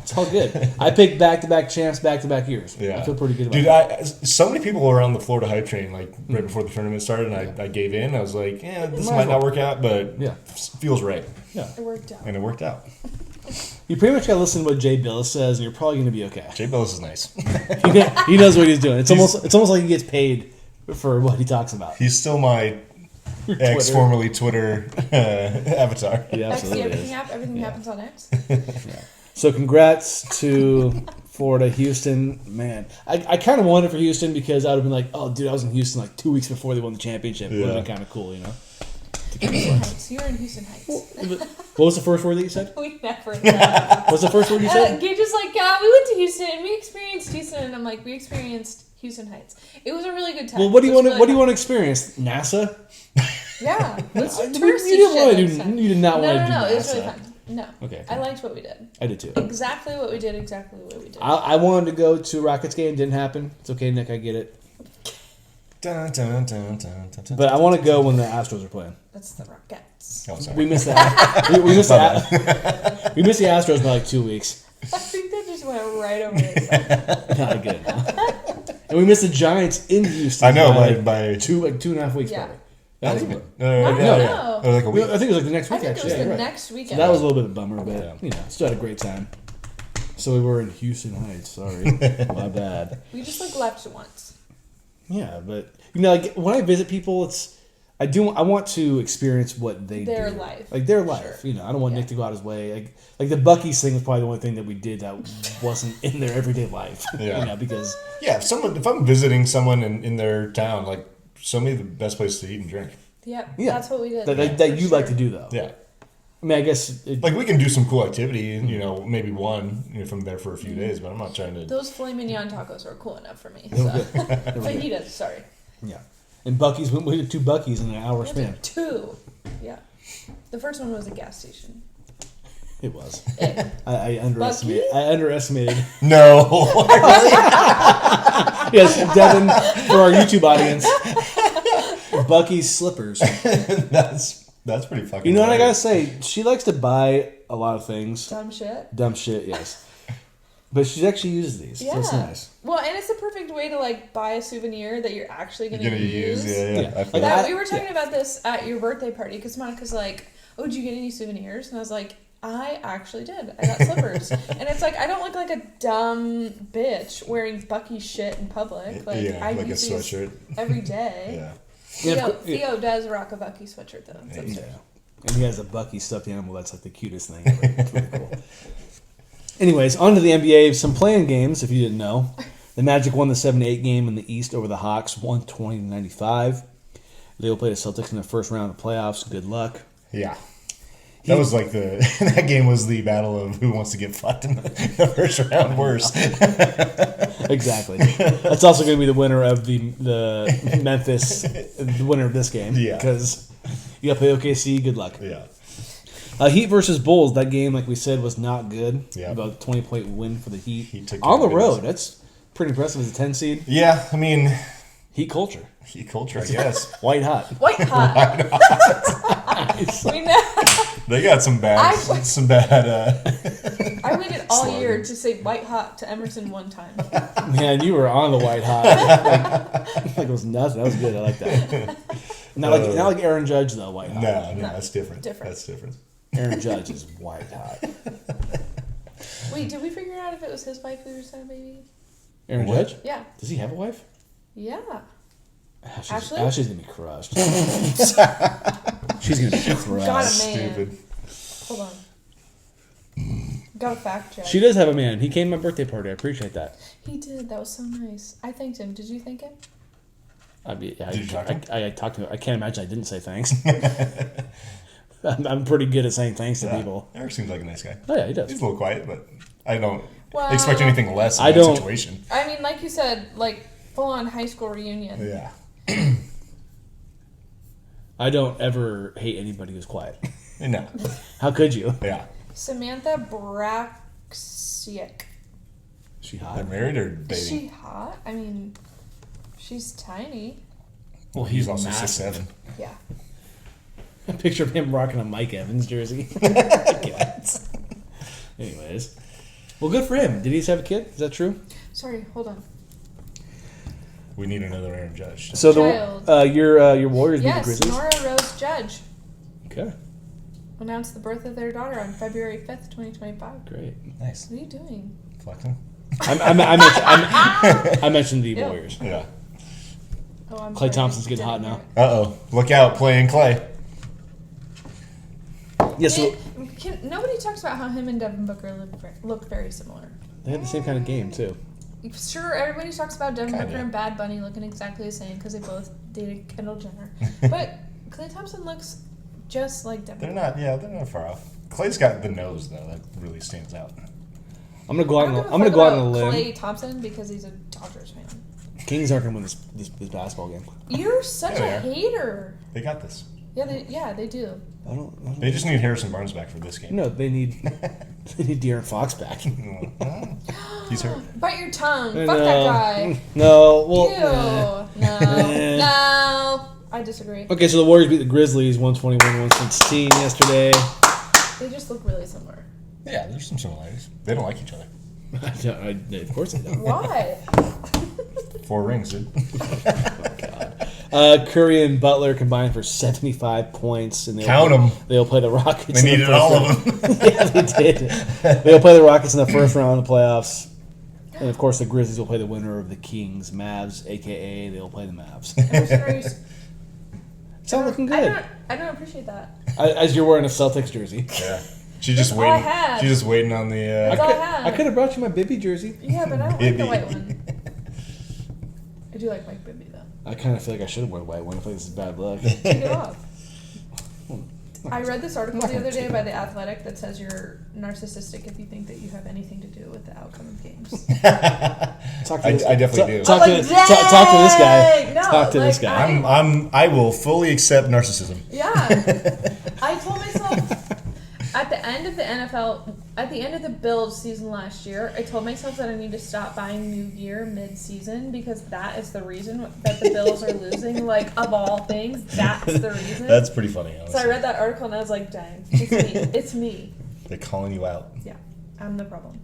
It's all good. I picked back-to-back champs, back-to-back years. Yeah. I feel pretty good about Dude, so many people were on the Florida hype train, like, right before the tournament started, and I gave in. I was like, yeah, this might not work out, but feels right. Yeah. It worked out. And it worked out. You pretty much got to listen to what Jay Billis says, and you're probably going to be okay. Jay Billis is nice. He knows what he's doing. It's almost like he gets paid for what he talks about. He's still my formerly Twitter avatar. He X, absolutely everything, is. everything happens on X. So congrats to Florida, Houston. Man, I kind of wanted for Houston because I would have been like, oh, dude, I was in Houston like 2 weeks before they won the championship. It would have been kind of cool, Houston Heights. You were in Houston Heights. What was the first word that you said? We never know. What's the first word you said? You're just like, we went to Houston and we experienced Houston, and I'm like, we experienced Houston Heights. It was a really good time. Well, what do you want to Really experience? NASA? Yeah, let's do You touristy didn't want shit to next time. do. You did not want to do No, NASA. it was really fun. No, Okay. I liked what we did. I did too. Exactly what we did. Exactly what we did. I wanted to go to Rockets game. Didn't happen. It's okay, Nick. I get it. Dun, dun, dun, dun, dun, dun, But I want to go when the Astros are playing. That's the Rockets. Oh, sorry. We missed that. we missed that. We missed the Astros by like 2 weeks. I think that just went right over his head. I get it. And we missed the Giants in Houston. I know, by 2.5 weeks Yeah. probably. That was a bit. No. Or like a week. I think it was like the next I week think it actually. was Yeah, the you're right. next weekend. So that was a little bit of a bummer, but still had a great time. So we were in Houston Heights. Sorry, my bad. We just left once. Yeah, but like when I visit people, I want to experience what they Their do. life. Like their life. Sure. I don't want Nick to go out his way. Like the Buc-ee's thing was probably the only thing that we did that wasn't in their everyday life. Yeah. Because if I'm visiting someone in their town, like, show me the best place to eat and drink. Yep. Yeah. That's what we did. that you like to do though. Yeah. I mean, I guess Like, we can do some cool activity, maybe one, if I'm there for a few days, but I'm not trying to... Those filet mignon tacos were cool enough for me. They were So. good. They were good. Fajitas, sorry. Yeah. And Buc-ee's, we did 2 Buc-ee's in an hour span. Two. Yeah. The first one was a gas station. It was. Eh. I underestimated. No. Yes, Devin, for our YouTube audience, Buc-ee's slippers. That's pretty fucking You know what I gotta hilarious. say? She likes to buy a lot of things. Dumb shit. Dumb shit, yes. But she actually uses these. Yeah. So it's nice. Well, and it's the perfect way to buy a souvenir that you're actually going You're to gonna use. yeah. I feel Like, that. We were talking about this at your birthday party because Monica's like, "Oh, did you get any souvenirs?" And I was like, "I actually did. I got slippers." And it's like I don't look like a dumb bitch wearing Bucky shit in public. Like Yeah, I like a use these sweatshirt. every day. Yeah. Theo does rock a Bucky sweatshirt though. That's Yeah. And he has a Buc-ee stuffed animal. That's like the cutest thing ever. It's really cool. Anyways, on to the NBA. Some playing games, if you didn't know. The Magic won the 7-8 game in the East over the Hawks, 120-95. They will play the Celtics in the first round of the playoffs. Good luck. Yeah. That was like that game was the battle of who wants to get fucked in the first round worse. Exactly. That's also going to be the winner of the Memphis, the winner of this game. Yeah. Because you got to play OKC. Good luck. Yeah. Heat versus Bulls. That game, like we said, was not good. Yeah. About a 20-point win for the Heat. Heat took On the care of business. road. That's pretty impressive as a 10 seed. Yeah, I mean, Heat culture. heat culture, I guess. White hot. White hot. We know. They got some bad, I I waited all year Slogans. to say white hot to Emerson one time. Man, you were on the white hot. Like it was nothing. That was good. I like that. Not like Aaron Judge though. White hot. No, that's different. Different. That's different. Aaron Judge is white hot. Wait, did we figure out if it was his wife who just had a baby? Aaron What? Judge? Yeah. Does he have a wife? Yeah. Ashley's Ashley? gonna be crushed. She's gonna be crushed. Got a man. Stupid. Hold on. Got a fact check. She does have a man. He came to my birthday party. I appreciate that. He did. That was so nice. I thanked him. Did you thank him? Did you talk to him? I talked to him. I can't imagine I didn't say thanks. I'm pretty good at saying thanks to people. Eric seems like a nice guy. Oh yeah, he does. He's a little quiet, but I don't Well, expect anything less in I that don't- situation. I mean, like you said, like full on high school reunion. Yeah. I don't ever hate anybody who's quiet. No. How could you? Yeah. Samantha Braxiak. Is she They're hot? married or Is dating? she hot? I mean, she's tiny. Well, he's also massive. 6'7". Yeah. A picture of him rocking a Mike Evans jersey. God. Anyways, well, good for him. Did he just have a kid? Is that true? Sorry, hold on. We need another Aaron Judge. So Child. your Warriors beat the Yes, Grizzlies. Nora Rose Judge Okay, announced the birth of their daughter on February 5th, 2025. great. Nice. What are you doing? Flexing? I mentioned the Ew. Warriors. Yeah. Oh, I'm Klay sorry. Thompson's getting Didn't hot hear now. Uh-oh. Look out, playing Clay. Yeah, so Nobody talks about how him and Devin Booker look very similar. they had the same kind of game too. Sure, everybody talks about Devin Kinda. Booker and Bad Bunny looking exactly the same because they both dated Kendall Jenner. But Klay Thompson looks just like Devin. They're not far off. Clay's got the nose, though. That really stands out. I'm gonna go out. I don't I'm give gonna go out fuck on a about limb. Klay Thompson because he's a Dodgers fan. Kings aren't gonna win this basketball game. You're such Yeah, a they are. hater. They got this. Yeah, they do. I don't. They just need Harrison Barnes back for this game. No, they need De'Aaron Fox back. He's hurt. Bite your tongue. No. Fuck that guy. No, Ew. well. No. No. I disagree. Okay, so the Warriors beat the Grizzlies 121-116 yesterday. They just look really similar. Yeah, there's some similarities. They don't like each other. Of course they don't. Why? 4 rings, dude. Curry and Butler combined for 75 points, and Count 'em. They'll play the Rockets. They in needed the first all round. of them. Yeah, they did. They'll play the Rockets in the first round of the playoffs, and of course the Grizzlies will play the winner of the Kings, Mavs, aka they'll play the Mavs. I'm sorry. It's not looking good. I don't appreciate that. As you're wearing a Celtics jersey. Yeah. She's just That's all I waiting. had. She's just waiting on the. That's all I had. I could have brought you my Bibby jersey. Yeah, but I don't like Bibby. the white one. I do like Mike Bibby though. I kind of feel like I should wear a white one. I feel like this is bad luck. Take it off. I read this article the other day by The Athletic that says you're narcissistic if you think that you have anything to do with the outcome of games. Talk to I this definitely do. Talk to this guy. No, Talk to like, this guy. I will fully accept narcissism. Yeah. I told myself at the end of the NFL, at the end of the Bills season last year, I told myself that I need to stop buying new gear mid-season because that is the reason that the Bills are losing. Like, of all things, that's the reason. That's pretty funny. Honestly. So I read that article and I was like, dang, it's me. It's me. They're calling you out. Yeah, I'm the problem.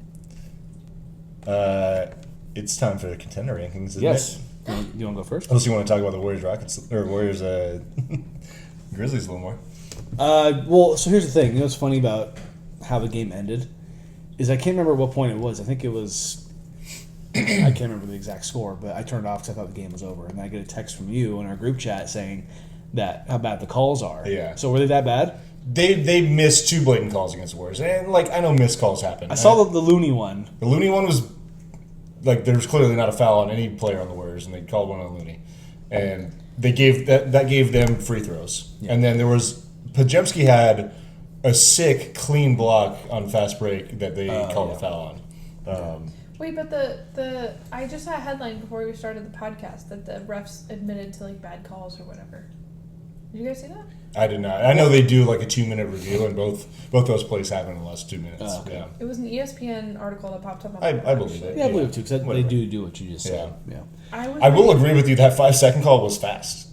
It's time for the contender rankings. Isn't Yes. It? You want to go first? Unless you want to talk about the Warriors Rockets or Warriors Grizzlies a little more. Well, so here's the thing. You know what's funny about how the game ended? Is I can't remember what point it was. I think it was... I can't remember the exact score, but I turned it off because I thought the game was over. And I get a text from you in our group chat saying that how bad the calls are. Yeah. So were they that bad? They missed 2 blatant calls against the Warriors. And, like, I know missed calls happen. I saw the Looney one. The Looney one was, like, there was clearly not a foul on any player on the Warriors, and they called one on Looney. And they gave that gave them free throws. Yeah. And then there was, Pajemski had a sick, clean block on fast break that they called a foul on. Wait, but I just saw a headline before we started the podcast that the refs admitted to like bad calls or whatever. Did you guys see that? I did not. I know they do like a 2-minute review, and both those plays happened in the last 2 minutes. Oh, okay. Yeah, It was an ESPN article that popped up on. I believe it. Yeah, I believe it too, because they Whatever. do what you just said. Yeah. I I will agree with you that 5-second call was fast.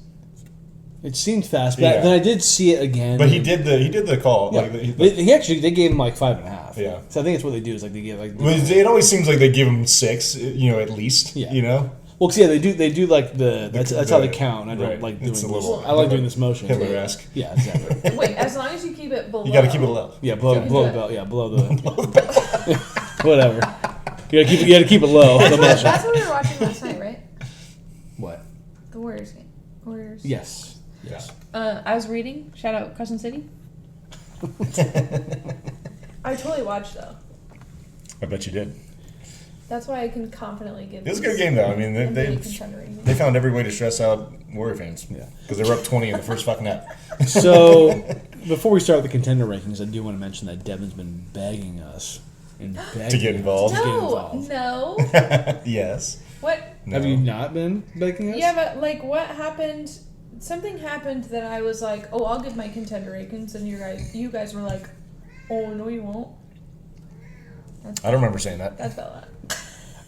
It seemed fast, but Yeah. then I did see it again. But he did the call. Yeah. Like, They gave him like 5.5. Yeah. So I think it's what they do is like they give like. it always seems like they give him 6, at least. Yeah. Well, Well, 'cause, yeah, they do like that's how they count. I don't right. like doing It's a this. little I like doing this motion. Hitler-esque. Yeah, exactly. Wait, as long as you keep it below. You got to keep it low. Yeah, below do the it. belt. Yeah, below the whatever. You gotta keep it low. The motion. That's what we were watching last night, right? What? The Warriors game. Warriors. Yes. Yes. I was reading. Shout out Crescent City. I totally watched though. I bet you did. That's why I can confidently give. It was a good game, though. I mean, they found every way to stress out Warrior fans. Yeah. Because they were up 20 in the first fucking half. So, before we start with the contender rankings, I do want to mention that Devin's been begging us To get involved. No. Yes. What? No. Have you not been begging us? Yeah, but like, what happened? Something happened that I was like, "Oh, I'll give my contender rankings," and you guys were like, "Oh, no, you won't." I don't remember saying that. That's Bella.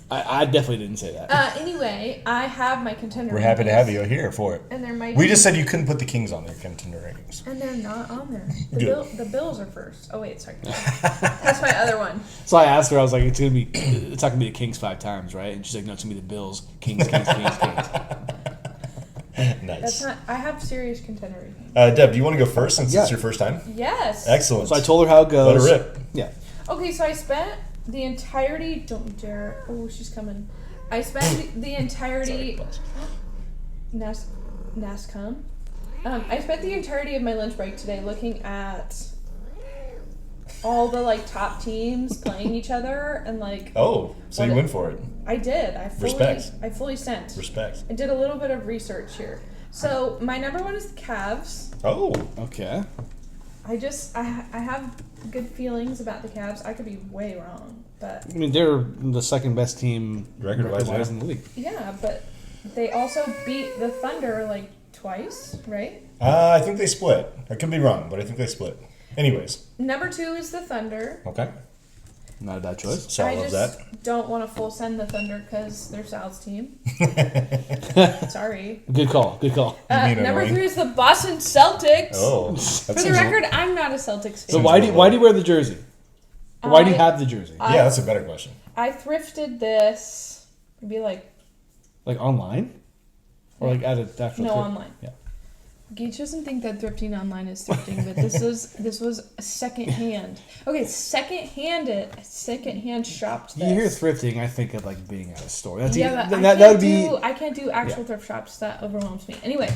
I definitely didn't say that. Anyway, I have my contender. We're happy to have rankings, you here for it. And there might. We be, just said you couldn't put the Kings on their contender rankings. And they're not on there. Good. The Bills are first. Oh wait, sorry. That's my other one. So I asked her, I was like, it's not gonna be the Kings 5 times, right? And she's like, no, it's gonna be the Bills, Kings. Nice. That's not. I have serious contender rankings. Deb, do you want to go first since Yeah. it's your first time? Yes. Excellent. So I told her how it goes. Let her rip. Yeah. Okay, so I spent the entirety. Don't dare. Oh, she's coming. I spent the entirety. NASCOM. I spent the entirety of my lunch break today looking at all the like top teams playing each other and like. Oh, so you went for it. I did. Respect. I fully sent. Respect. I did a little bit of research here. So my number one is the Cavs. Oh. Okay. I have good feelings about the Cavs. I could be way wrong, but I mean, they're the second best team Record-wise, yeah. in the league. yeah, but they also beat the Thunder like twice, right? I think they split. I could be wrong, but I think they split. Anyways. Number 2 is the Thunder. Okay. Not a bad choice. Sal I loves just that. don't want to full send the Thunder because they're Sal's team. Sorry. Good call. Good call. mean Number annoying? 3 is the Boston Celtics. Oh. For the record, I'm not a Celtics fan. So why do you wear the jersey? Or why do you have the jersey? Yeah, that's a better question. I thrifted this maybe like Like online? Or like at an actual no thrift? online. Yeah. Gage doesn't think that thrifting online is thrifting, but this was second hand. Okay, second hand shopped this. You hear thrifting, I think of like being at a store. That's Yeah, but that would be. I can't do actual thrift shops. That overwhelms me. Anyway,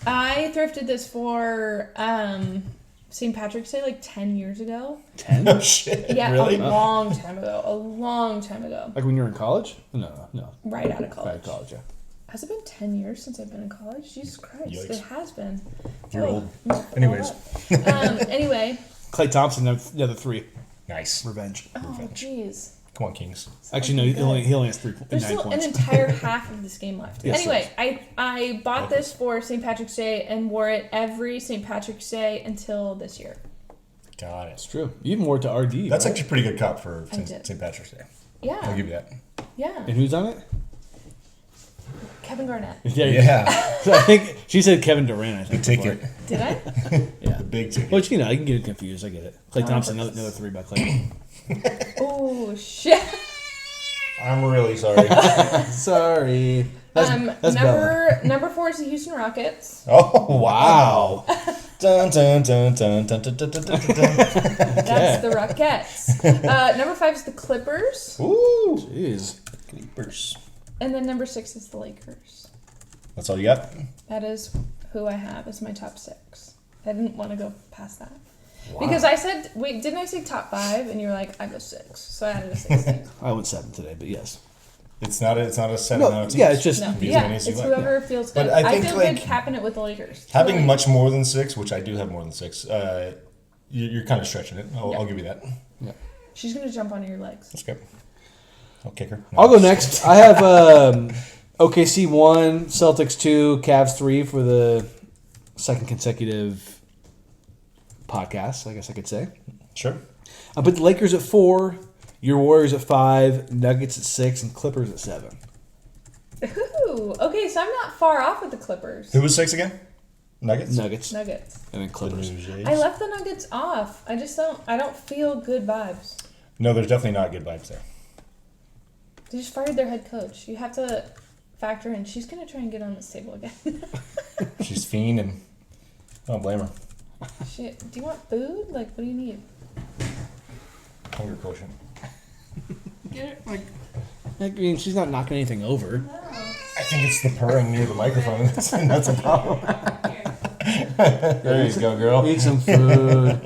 I thrifted this for St. Patrick's Day like 10 years ago. 10? Oh, shit. Yeah, Really? a long time ago. Like when you were in college? No. Right out of college. Right out of college, yeah. Has it been 10 years since I've been in college? Jesus Christ, Yikes. it has been. You're old. No, Anyways. Anyway. Clay Thompson, the other 3. Nice. Revenge. Oh, Revenge. jeez. Come on, Kings. Actually, no, he only has 9 There's still points. an entire half of this game left. Yes, Anyway, I bought this for St. Patrick's Day and wore it every St. Patrick's Day until this year. Got It's it. true. You even wore it to RD. That's right? actually a pretty good cop for I did. St. Patrick's Day. Yeah. I'll give you that. Yeah. And who's on it? Kevin Garnett. Yeah. So I think she said Kevin Durant. I The think ticket. before. Did I? Yeah. The big ticket. Which I can get it confused. I get it. Clay Oh, Thompson, purpose. another 3 by Clay. Oh, shit. I'm really sorry. Sorry. That's Bella. number 4 is the Houston Rockets. Oh, wow. Dun, dun, dun, dun, dun, dun, dun, dun, dun, dun. That's the Rockets. Number 5 is the Clippers. Ooh. Jeez. Clippers. And then number 6 is the Lakers. That's all you got? That is who I have as my top 6. I didn't want to go past that. Wow. Because I said, wait, didn't I say top 5? And you were like, I go 6. So I added a 6 thing. I went 7 today, but yes. It's not a 7 No, out of 10. yeah, it's just No, Be as yeah, many as you it's like. whoever feels good. But I think, feel like, good capping it with the Lakers. having Like, much more than 6, which I do have more than 6, you're kind of stretching it. Yeah. I'll give you that. Yeah. she's going to jump onto your legs. That's good. I'll kick her. No. I'll go next. I have OKC 1, Celtics 2, Cavs 3 for the second consecutive podcast, I guess I could say. Sure. I put the Lakers at 4, your Warriors at 5, Nuggets at 6, and Clippers at 7. Ooh, okay, so I'm not far off with the Clippers. Who was 6 again? Nuggets? Nuggets, Nuggets. and then Clippers. The New Jays? I left the Nuggets off. I don't feel good vibes. No, there's definitely not good vibes there. They just fired their head coach. You have to factor in she's gonna try and get on this table again. She's fiend, and I don't blame her. Shit. Do you want food? Like, what do you need? Hunger quotient. I mean, she's not knocking anything over. I think it's the purring near the microphone. That's a problem. There you go, girl. Eat some food.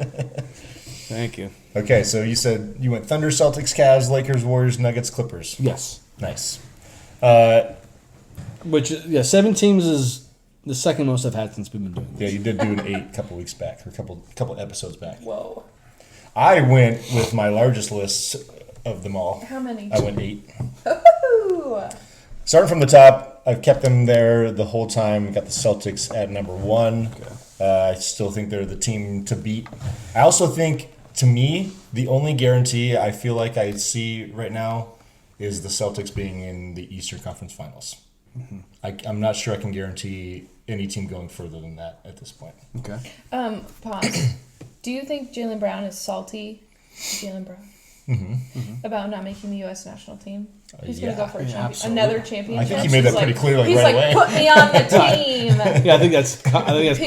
Thank you. Okay, so you said you went Thunder, Celtics, Cavs, Lakers, Warriors, Nuggets, Clippers. Yes. Nice. Which, 7 teams is the second most I've had since we've been doing Yeah, this. you did do an 8 a couple weeks back, or a couple episodes back. Whoa. I went with my largest list of them all. How many? I went 8. Ooh. Starting from the top, I've kept them there the whole time. Got the Celtics at number 1. I still think they're the team to beat. I also think, to me, the only guarantee I feel like I see right now is the Celtics being in the Eastern Conference Finals. Mm-hmm. I'm not sure I can guarantee any team going further than that at this point. Okay. Pause. Do you think Jaylen Brown is salty? Jaylen Brown. About not making the U.S. national team? He's going to go for a another championship. I think he made that pretty clear, he's right like, away. put me on the team. Yeah, I think that's He's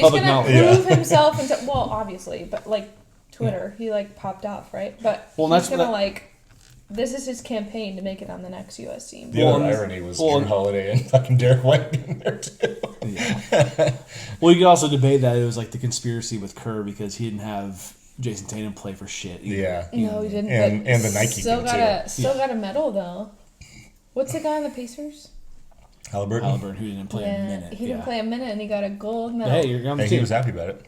public going to knowledge. prove himself. Well, obviously, but like Twitter, he like popped off, right? But Well, he's that's going to what- like, this is his campaign to make it on the next U.S. team. The other irony was Drew Holiday and fucking Derek White being there too. Yeah. Well, you could also debate that it was like the conspiracy with Kerr because he didn't have Jason Tatum play for shit. Either. Yeah. No, he didn't. And- but and the Nike still thing, got too. Still got a medal though. What's the guy on the Pacers? Halliburton. Who didn't play a minute. He didn't play a minute and he got a gold medal. Hey, you're on the Hey, team. he was happy about it.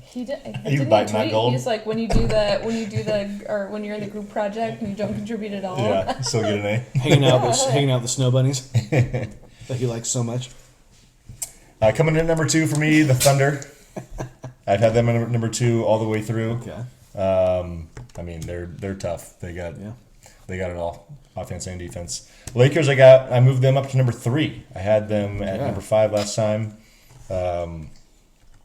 He did. You Didn't biting he that tweet? gold? He's like, when you're in the group project and you don't contribute at all. Yeah, still get an A. hanging out with the snow bunnies that he likes so much. Coming in at number 2 for me, the Thunder. I've had them at number 2 all the way through. Okay. I mean, they're tough. They got Yeah. it all, offense and defense. Lakers, I moved them up to number 3. I had them at number 5 last time.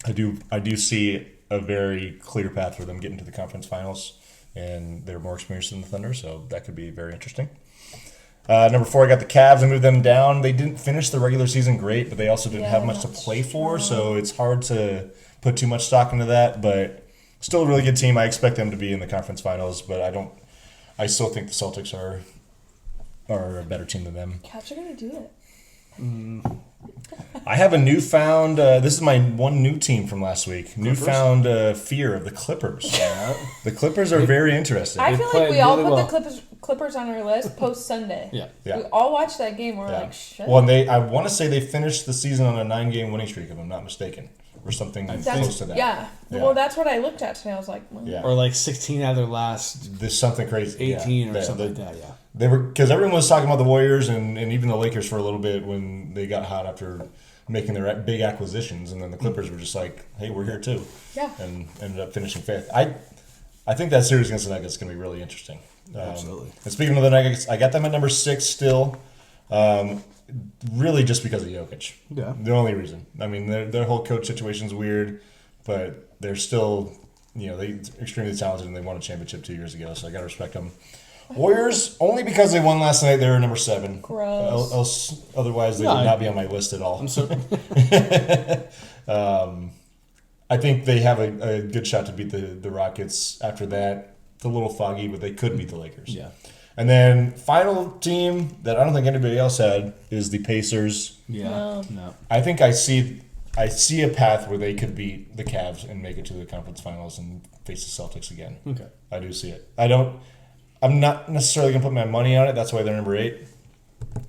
I do see a very clear path for them getting to the conference finals, and they're more experienced than the Thunder, so that could be very interesting. Number 4, I got the Cavs. I moved them down. They didn't finish the regular season great, but they also didn't have much to play for, so it's hard to put too much stock into that. But still a really good team. I expect them to be in the conference finals, but I still think the Celtics are a better team than them. Cavs are gonna do it. I have a newfound. This is my one new team from last week. Newfound fear of the Clippers. The Clippers are very interesting. I feel like we all really put the Clippers on our list post Sunday. Yeah. Yeah. We all watched that game. We're like, shit. Well, and I want to say they finished the season on a 9-game winning streak, if I'm not mistaken, or something close to that. Yeah. Well, that's what I looked at today. I was like, well, Yeah. Or like 16 out of their last There's something crazy. 18 Yeah. or something like that. Yeah. They were, because everyone was talking about the Warriors and even the Lakers for a little bit when they got hot after making their big acquisitions, and then the Clippers were just like, "Hey, we're here too," Yeah. and ended up finishing 5th. I think that series against the Nuggets is going to be really interesting. Absolutely. And speaking of the Nuggets, I got them at number 6 still, really just because of Jokic. Yeah. The only reason. I mean, their whole coach situation is weird, but they're still, they're extremely talented, and they won a championship 2 years ago, so I got to respect them. Warriors, only because they won last night, they were number 7. Gross. Otherwise, they would not be on my list at all. I'm so I think they have a good shot to beat the Rockets. After that, it's a little foggy, but they could beat the Lakers. yeah. And then final team that I don't think anybody else had is the Pacers. Yeah. No. I think I see a path where they could beat the Cavs and make it to the conference finals and face the Celtics again. Okay. I do see it. I'm not necessarily going to put my money on it. That's why they're number 8.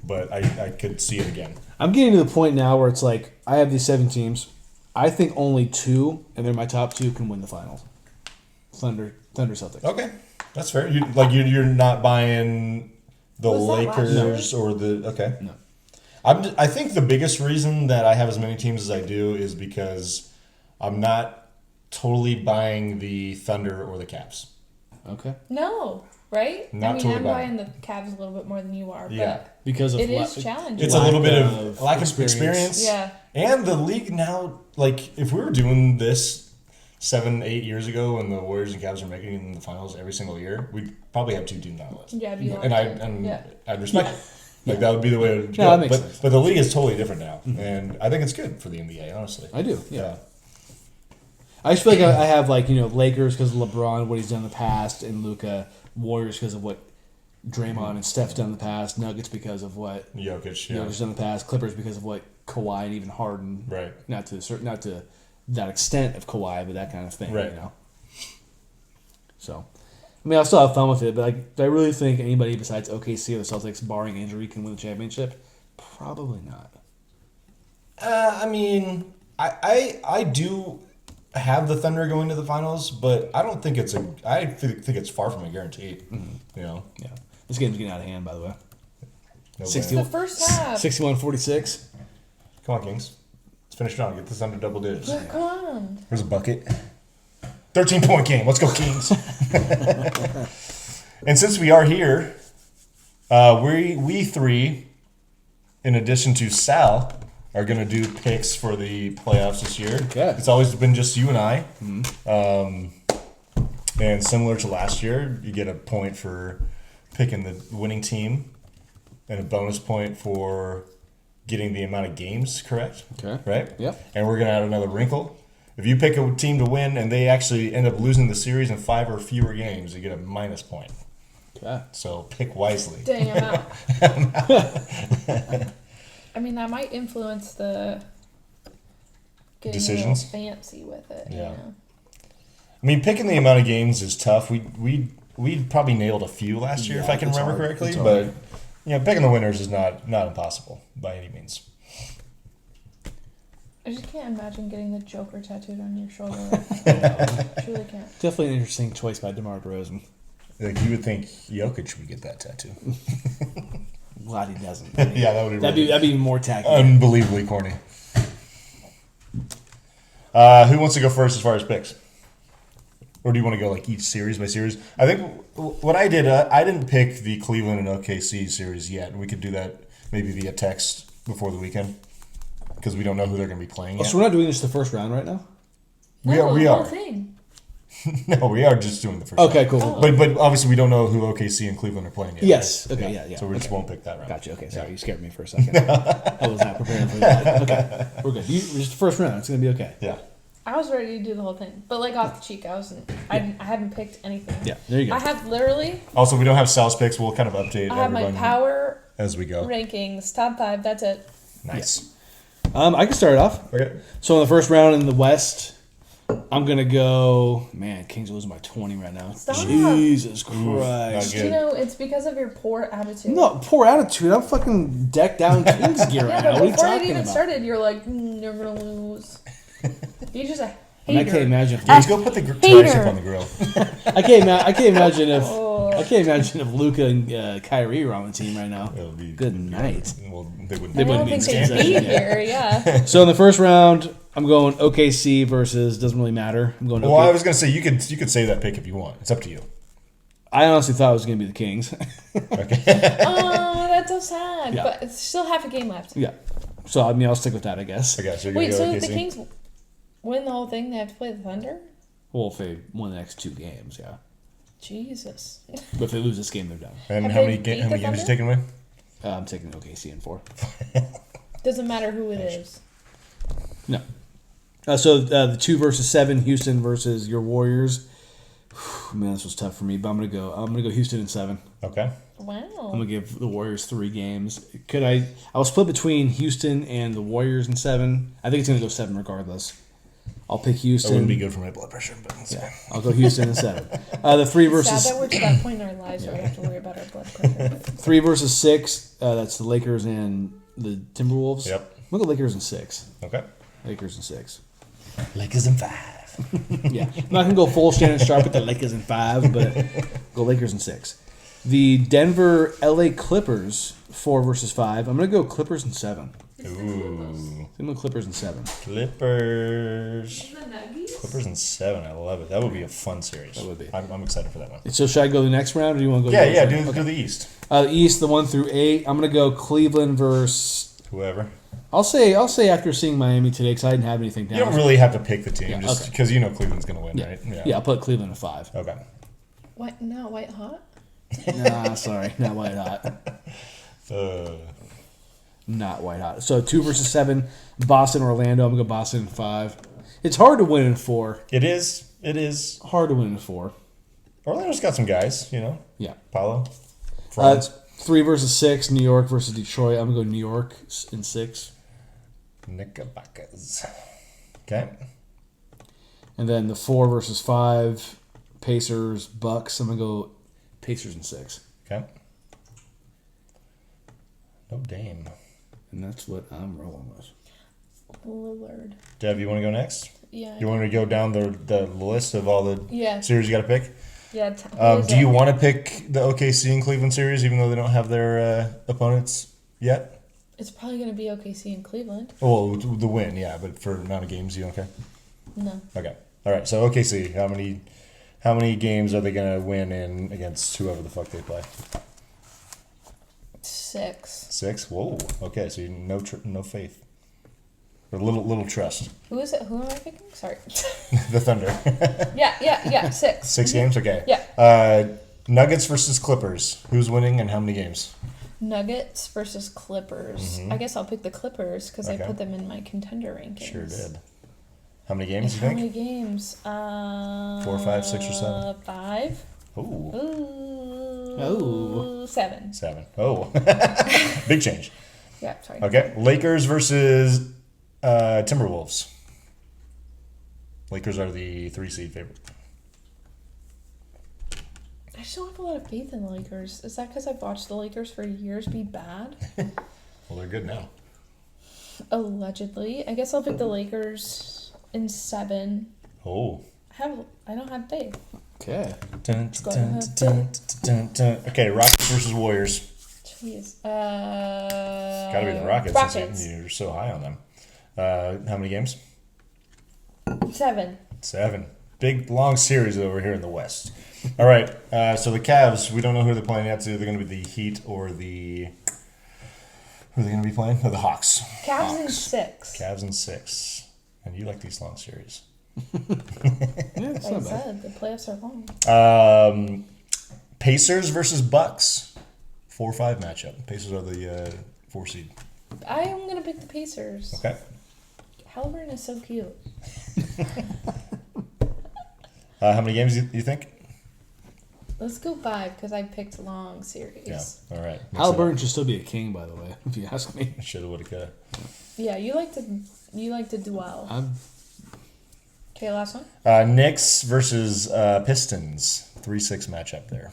But I could see it again. I'm getting to the point now where it's like I have these 7 teams. I think only 2, and they're my top 2, can win the finals. Thunder Celtics. Okay. That's fair. You're not buying the Was that last Lakers or the... Okay. No. I think the biggest reason that I have as many teams as I do is because I'm not totally buying the Thunder or the Cavs. Okay. No. right? Not I mean, totally I'm buying buying the Cavs a little bit more than you are, Yeah. but Because of it is challenging. It's a little bit of of lack of experience. experience. Yeah. And the league now, like, if we were doing this 7-8 years ago when the Warriors and Cavs are making it in the finals every single year, we'd probably have 2 teams on the list. Yeah, be And I'd respect it. Like, that would be the way it would No, go. that makes but, sense. but the league is totally different now. And I think it's good for the NBA, honestly. I do, yeah. I just feel like I have, like, you know, Lakers because of LeBron, what he's done in the past, and Luka. Warriors because of what Draymond and Steph's done in the past. Nuggets because of what Jokic, yeah. Jokic's done in the past. Clippers because of what Kawhi and even Harden. Right. Not to that extent of Kawhi, but that kind of thing. Right. You know. So, I mean, I'll still have fun with it, but do I really think anybody besides OKC or the Celtics, barring injury, can win the championship? Probably not. I mean, I do have the Thunder going to the finals, but I don't think I think it's far from a guarantee. You know? Yeah. This game's getting out of hand, by the way. No 60 way. The first half. 61-46. Come on, Kings. Let's finish it on. Get this under double digits. Yeah, come on. Here's a bucket. 13-point game. Let's go, Kings. And since we are here, we three, in addition to Sal, are going to do picks for the playoffs this year. Okay. It's always been just you and I. And similar to last year, you get a point for picking the winning team and a bonus point for getting the amount of games correct. Okay. Right? Yep. And we're going to add another wrinkle. If you pick a team to win and they actually end up losing the series in 5 or fewer games, you get a minus point. Okay. So pick wisely. Dang, I'm out. I mean, that might influence the getting Decisions? a little fancy with it. Yeah. You know? I mean, picking the amount of games is tough. We probably nailed a few last year, Yeah, if I can it's remember hard. correctly. It's But hard. picking the winners is not impossible by any means. I just can't imagine getting the Joker tattooed on your shoulder. Truly can't. Definitely an interesting choice by DeMar DeRozan. Like you would think Jokic would get that tattoo. Glad he doesn't. Yeah, that would That'd be even more tacky. unbelievably corny. Who wants to go first as far as picks? Or do you want to go like each series by series? I think what I did, I didn't pick the Cleveland and OKC series yet. And we could do that maybe via text before the weekend because we don't know who they're going to be playing Oh, yet. so we're not doing this the first round right now? We No, are. the whole thing. No, we are just doing the first Okay, round. cool. Oh. But obviously we don't know who OKC and Cleveland are playing yet. Yes. right? Okay, yeah. So we just Okay. won't pick that round. Gotcha. Okay, sorry. You scared me for a second. I was not prepared for that. Okay, we're good. Just the first round. It's going to be okay. Yeah. I was ready to do the whole thing, but like off the cheek, I hadn't picked anything. Yeah, there you go. I have literally. Also, we don't have Sal's picks. We'll kind of update I have my everyone power as we go. rankings, top 5. That's it. Nice. I can start it off. Okay. So in the first round in the West, I'm going to go... Man, Kings are losing by 20 right now. Stop. Jesus not Christ. good. You know, it's because of your poor attitude. No, poor attitude. I'm fucking decked down Kings gear Yeah, right now. but What are you before it talking even about? started, you're like, you're gonna lose. You're just a And I hater. can't imagine. Let's go put the rice Hater. up on the grill. I can't imagine if Oh. I can't imagine if Luka and Kyrie were on the team right now. It'll be Good night. Well, they wouldn't. I They wouldn't don't be think in they'd this be game. here. Yeah. So in the first round, I'm going OKC versus doesn't really matter. I'm going. Well, I OK. was gonna say you could say that pick if you want. It's up to you. I honestly thought it was going to be the Kings. Okay. Oh, that's so sad. Yeah. But it's still half a game left. Yeah. So I mean, I'll stick with that, I guess. I guess you're Wait, gonna so go if the OKC? Kings win the whole thing, they have to play the Thunder? Well, if they win the next 2 games, yeah. Jesus. But if they lose this game, they're done. And Have how they many beat how the many games you Thunder? taking away? I'm taking OKC in 4. Doesn't matter who it is. No. So the 2 versus 7, Houston versus your Warriors. Man, this was tough for me, but I'm gonna go Houston in 7. Okay. I'm Wow. gonna give the Warriors 3 games. I was split between Houston and the Warriors in 7. I think it's gonna go 7 regardless. I'll pick That Houston. wouldn't be good for my blood pressure, but that's Yeah, I'll go Houston in 7. The 3 Sad versus that we're to that point in our lives where we have to worry about our blood pressure. 3 versus 6. That's the Lakers and the Timberwolves. Yep. I'm gonna go Lakers in 6. Okay. Lakers in 6. Lakers in 5. Yeah, I'm not gonna go full Shannon Sharp with the Lakers in 5, but go Lakers in 6. The Denver LA Clippers 4 versus 5. I'm gonna go Clippers in Ooh.7. I'm gonna go Clippers in 7. Clippers. The Nuggies? Clippers in 7. I love it. That would be a fun series. That would be. I'm excited for that one. So should I go the next round, or do you want to go? Yeah. the Do the East. The East, the 1 through 8. I'm gonna go Cleveland versus Whoever. I'll say after seeing Miami today, because I didn't have anything down. You don't really have to pick the team, Yeah, just okay. because you know Cleveland's going to win, Yeah. right? Yeah, I'll put Cleveland at 5. Okay. What? No, white hot. Nah, sorry, not white hot. Not white hot. So 2 versus 7, Boston, Orlando. I'm gonna go Boston in 5. It's hard to win in 4. It is. It is. Hard to win in 4. Orlando's got some guys, you know. Yeah. Paulo. Franz. 3 versus 6, New York versus Detroit. I'm gonna go New York in 6. Knickerbockers. Okay. And then the 4 versus 5, Pacers, Bucks. I'm gonna go Pacers in 6. Okay. No Dame. And that's what I'm rolling with. Lillard. Dev, you want to go next? Yeah. You want to go down the list of all the Yeah. series you got to pick? Yeah. Do you want to pick the OKC and Cleveland series, even though they don't have their opponents yet? It's probably going to be OKC in Cleveland. Well, the win, yeah, but for amount of games, you don't care? No. Okay. All right, so OKC, how many games are they going to win in against whoever the fuck they play? 6. 6? Whoa. Okay, so no faith. Or little trust. Who is it? Who am I picking? Sorry. The Thunder. Yeah. 6. 6 games? Okay. Yeah. Nuggets versus Clippers. Who's winning and how many games? Nuggets versus Clippers. I guess I'll pick the Clippers because Okay. I put them in my contender rankings. Sure did. How many games And you how think? many games? 4, 5, 6, or 7? 5. Ooh. Ooh. 7. 7. Oh. Big change. Yeah, sorry. Okay. Lakers versus Timberwolves. Lakers are the 3 seed favorite. I just don't have a lot of faith in the Lakers. Is that because I've watched the Lakers for years be bad? Well, they're good now. Allegedly. I guess I'll pick the Lakers in 7. Oh. I don't have faith. Okay. Okay, Rockets versus Warriors. Jeez. Gotta be the Rockets. Rockets. Since you're so high on them. How many games? 7. 7. Big, long series over here in the West. All right, so the Cavs, we don't know who they're playing yet. So they're going to be the Heat or the... Who are they going to be playing? No, the Hawks. Cavs in 6. Cavs in 6. And you like these long series. Yeah, it's Like I not bad. said, the playoffs are long. Pacers versus Bucks. 4-5 matchup. Pacers are the 4 seed. I am going to pick the Pacers. Okay. Halliburton is so cute. How many games you think? Let's go 5 because I picked long series. Yeah. All right. Halliburton should still be a king, by the way, if you ask me. Shoulda, woulda, coulda. Yeah, you like to dwell. Okay, last one. Knicks versus Pistons. 3-6 matchup there.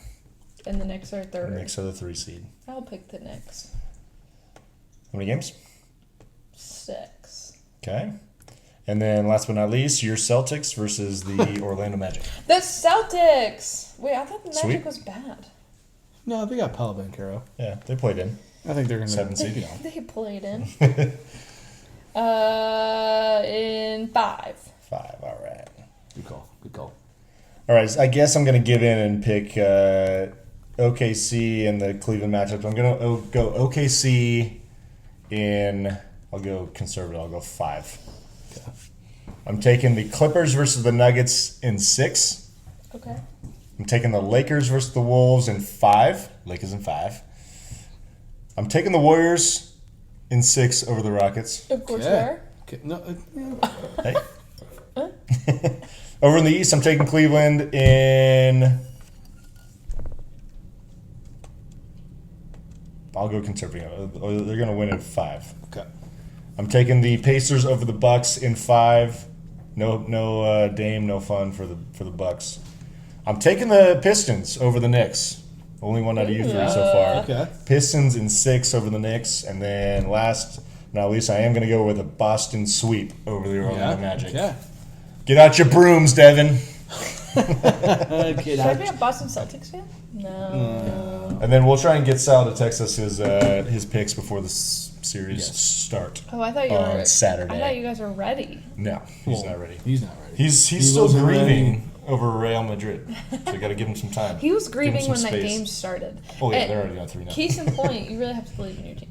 And the Knicks are 3rd. Knicks are the 3 seed. I'll pick the Knicks. How many games? 6. Okay. And then last but not least, your Celtics versus the Orlando Magic. The Celtics! Wait, I thought the Magic Sweet. was bad. No, they got Paolo Banchero. Yeah, they played in. I think they're going to 7 seed. They played in. In 5. 5, all right. Good call. Good call. All right, I guess I'm going to give in and pick OKC in the Cleveland matchup. I'm going to go OKC in, I'll go conservative, I'll go 5. Okay. I'm taking the Clippers versus the Nuggets in 6. Okay. I'm taking the Lakers versus the Wolves in 5. Lakers in 5. I'm taking the Warriors in 6 over the Rockets. Of course you Okay. are. Okay. No, Hey. Over in the East, I'm taking Cleveland in... I'll go conservative. They're going to win in 5. okay. I'm taking the Pacers over the Bucks in 5. No Dame, no fun for the Bucks. I'm taking the Pistons over the Knicks. Only one out of you 3 so far. Okay. Pistons in 6 over the Knicks, and then last but not least, I am going to go with a Boston sweep over the Orlando Magic. Okay. Get out your brooms, Devin. Get Should I out. be a Boston Celtics fan? No. And then we'll try and get Sal to text us his picks before series Yes. start Oh, I thought you on were. Saturday. I thought you guys were ready. No, he's not ready. He's not ready. He's He still wasn't grieving over Real Madrid. So you got to give him some time. He was Give him grieving some when that space. game started. Oh yeah, And they're already on 3 now. Case in point, you really have to believe in your team.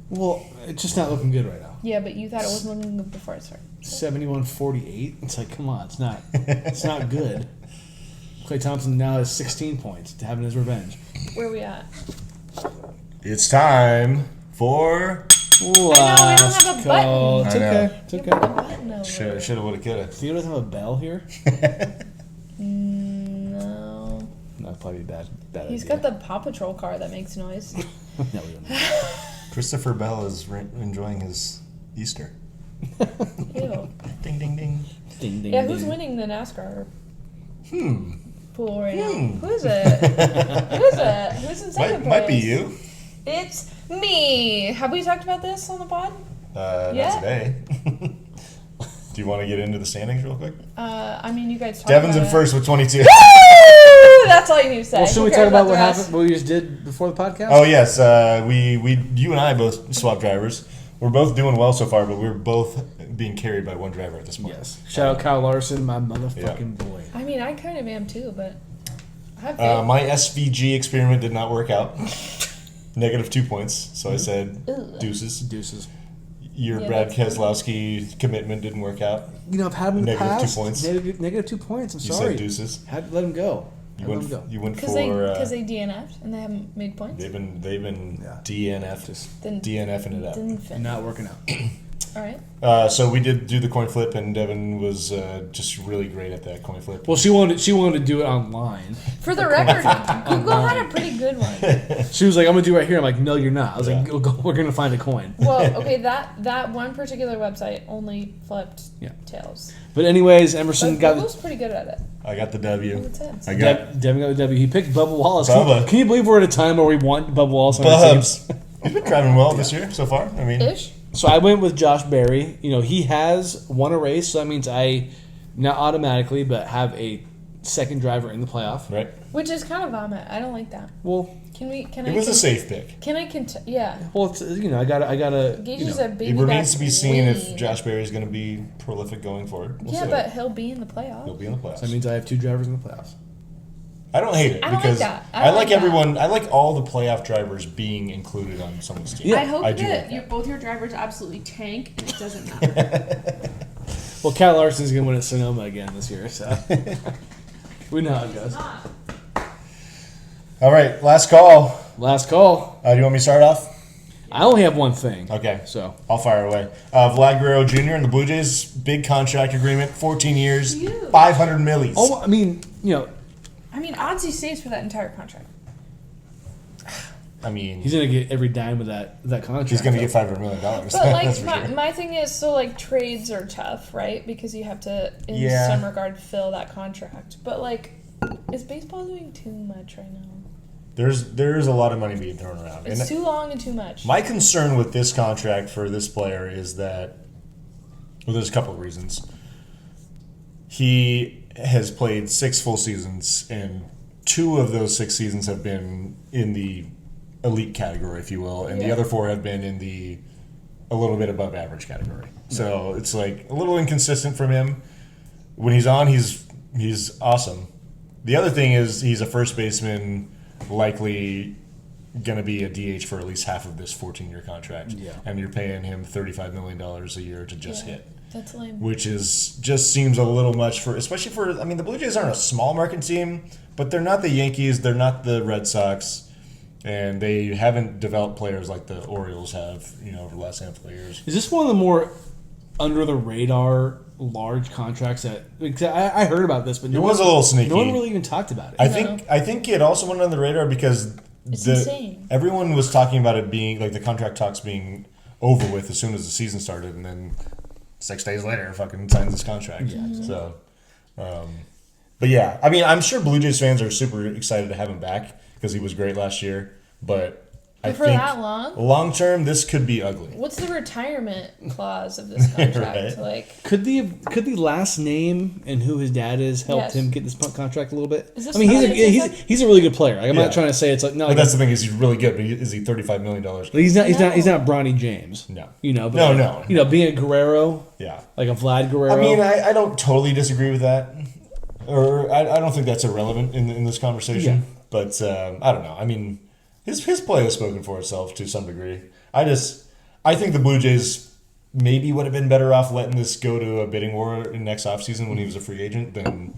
Well, it's just not looking good right now. Yeah, but you thought it wasn't looking good before it started. 71-48. It's like, come on, it's not. It's not good. Klay Thompson now has 16 points to having his revenge. Where are we at? It's time for. Last have a call. button. It's I know. okay. It's You okay. put the button over. Shoulda, woulda, coulda. Theo doesn't have a bell here. No. That'd probably be bad. He's idea. got the Paw Patrol car that makes noise. No, we don't. Know. Christopher Bell is enjoying his Easter. Ew. Ding, ding, ding. Ding, ding, Yeah, ding. who's winning the NASCAR Hmm. pool right now? Hmm. Who is it? Who is it? Who's in second place? Might be you. It's me. Have we talked about this on the pod? Not Yeah. today. Do you want to get into the standings real quick? I mean, you guys talked Devin's in about first with 22. Woo! That's all you need to say. Well, should Who we cares talk about the what rest? happened? What we just did before the podcast? Oh yes, you and I both swapped drivers. We're both doing well so far, but we're both being carried by one driver at this point. Yes. Shout out Kyle Larson, my motherfucking boy. I mean, I kind of am too, but I have faith. My SVG experiment did not work out. Negative 2 points. So I said Ugh. deuces. Deuces. Your Yeah, Brad that's- Keselowski commitment didn't work out. You know, I've had him in the Negative 2 past. points. Negative 2 points. I'm You sorry. said deuces. Had to let him go. You Had to let went. him go. You went Because for. they DNF'd and they haven't made points. They've been Yeah. DNF'd. Didn't- DNFing it up. Didn't fit. Not working out. All right. So we did do the coin flip, and Devin was just really great at that coin flip. Well, she wanted to do it online. For the record, Google had a pretty good one. She was like, "I'm gonna do it right here." I'm like, "No, you're not." I was like, Yeah. go, "We're gonna find a coin." Well, okay, that one particular website only flipped Yeah. tails. But anyways, Emerson But got Google's pretty good at it. I got the W. That's it. I got Devin got the W. He picked Bubba Wallace. Bubba. Can you believe we're at a time where we want Bubba Wallace on our team? Bubs. He's been driving well this year so far. I mean, Ish. So I went with Josh Berry. You know, he has won a race, so that means I not automatically, but have a second driver in the playoff. right? Which is kind of vomit. I don't like that. Well, Can It was a safe pick. Can I yeah. it's, you know, I gotta. Gage You is know, a baby It remains back to be seen if queen. Josh Berry is going to be prolific going forward. We'll Yeah, see. but he'll be in the playoffs. he'll be in the playoffs. so that means I have two drivers in the playoffs. I don't hate it I don't like because that. I I don't like like that. everyone. I like all the playoff drivers being included on someone's team. Yeah, I hope I do that like that. both your drivers absolutely tank and it doesn't matter. Well, Cal Larson's gonna win at Sonoma again this year, so we know how it goes. All right, last call. Last call. Do you want me to start off? I only have one thing. Okay, So I'll fire away. Vlad Guerrero Jr. and the Blue Jays, big contract agreement, 14 years, Huge. 500 millies. oh, I mean, you know, I mean, odds he stays for that entire contract. I mean, he's gonna get every dime of that contract. he's going to get $500 million. But That's like for my, sure. my thing is, so like trades are tough, right? Because you have to, in Yeah. some regard, fill that contract. But like, is baseball doing too much right now? There's a lot of money being thrown around. It's And too long and too much. my concern with this contract for this player is that, well, there's a couple of reasons. He has played 6 full seasons, and 2 of those 6 seasons have been in the elite category, if you will, and the Yeah. other 4 have been in the a little bit above average category. So it's like a little inconsistent from him. When he's on, he's awesome. The other thing is he's a first baseman, likely going to be a DH for at least half of this 14-year contract. Yeah. And you're paying him $35 million a year to just Yeah. hit, That's lame. which is just seems a little much for, especially for, I mean, the Blue Jays aren't a small market team, but they're not the Yankees, they're not the Red Sox, and they haven't developed players like the Orioles have, over the last handful of years. Is this one of the more under the radar large contracts that? Because I heard about this, but It was a little sneaky. No one really even talked about it. I think it also went on the radar because It's insane. everyone was talking about it being like the contract talks being over with as soon as the season started, and then 6 days later, fucking signs this contract. Yeah, exactly. So, but I'm sure Blue Jays fans are super excited to have him back because he was great last year. But I But for think that long? long term, this could be ugly. What's the retirement clause of this contract? Right. Like, Could the last name and who his dad is help Yes. him get this contract a little bit? Is this I mean, something- he's a really good player. Like, I'm Yeah. not trying to say it's like no. But that's the thing is he's really good. But is he $35 million? he's not No. he's not Bronny James. No. You know. But No, like, no. You know, being a Guerrero, Yeah. like a Vlad Guerrero. I mean, I don't totally disagree with that, or I don't think that's irrelevant in this conversation. Yeah. But I don't know. I mean, his play has spoken for itself to some degree. I think the Blue Jays maybe would have been better off letting this go to a bidding war in next offseason when he was a free agent than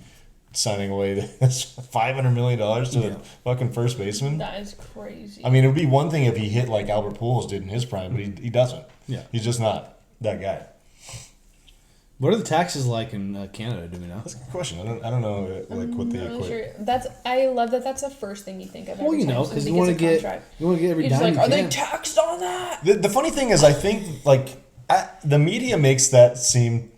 signing away this $500 million to a fucking first baseman. that is crazy. I mean, it would be one thing if he hit like Albert Pujols did in his prime, but he doesn't. Yeah. He's just not that guy. What are the taxes like in Canada? Do we know? That's a good question. I don't know like what they I'm not equate. sure. I love that. That's the first thing you think of. Well, every you time know, somebody because you gets want a to get contract. every You're just dime like, you are they can. taxed on that? The funny thing is, I think like the media makes that seem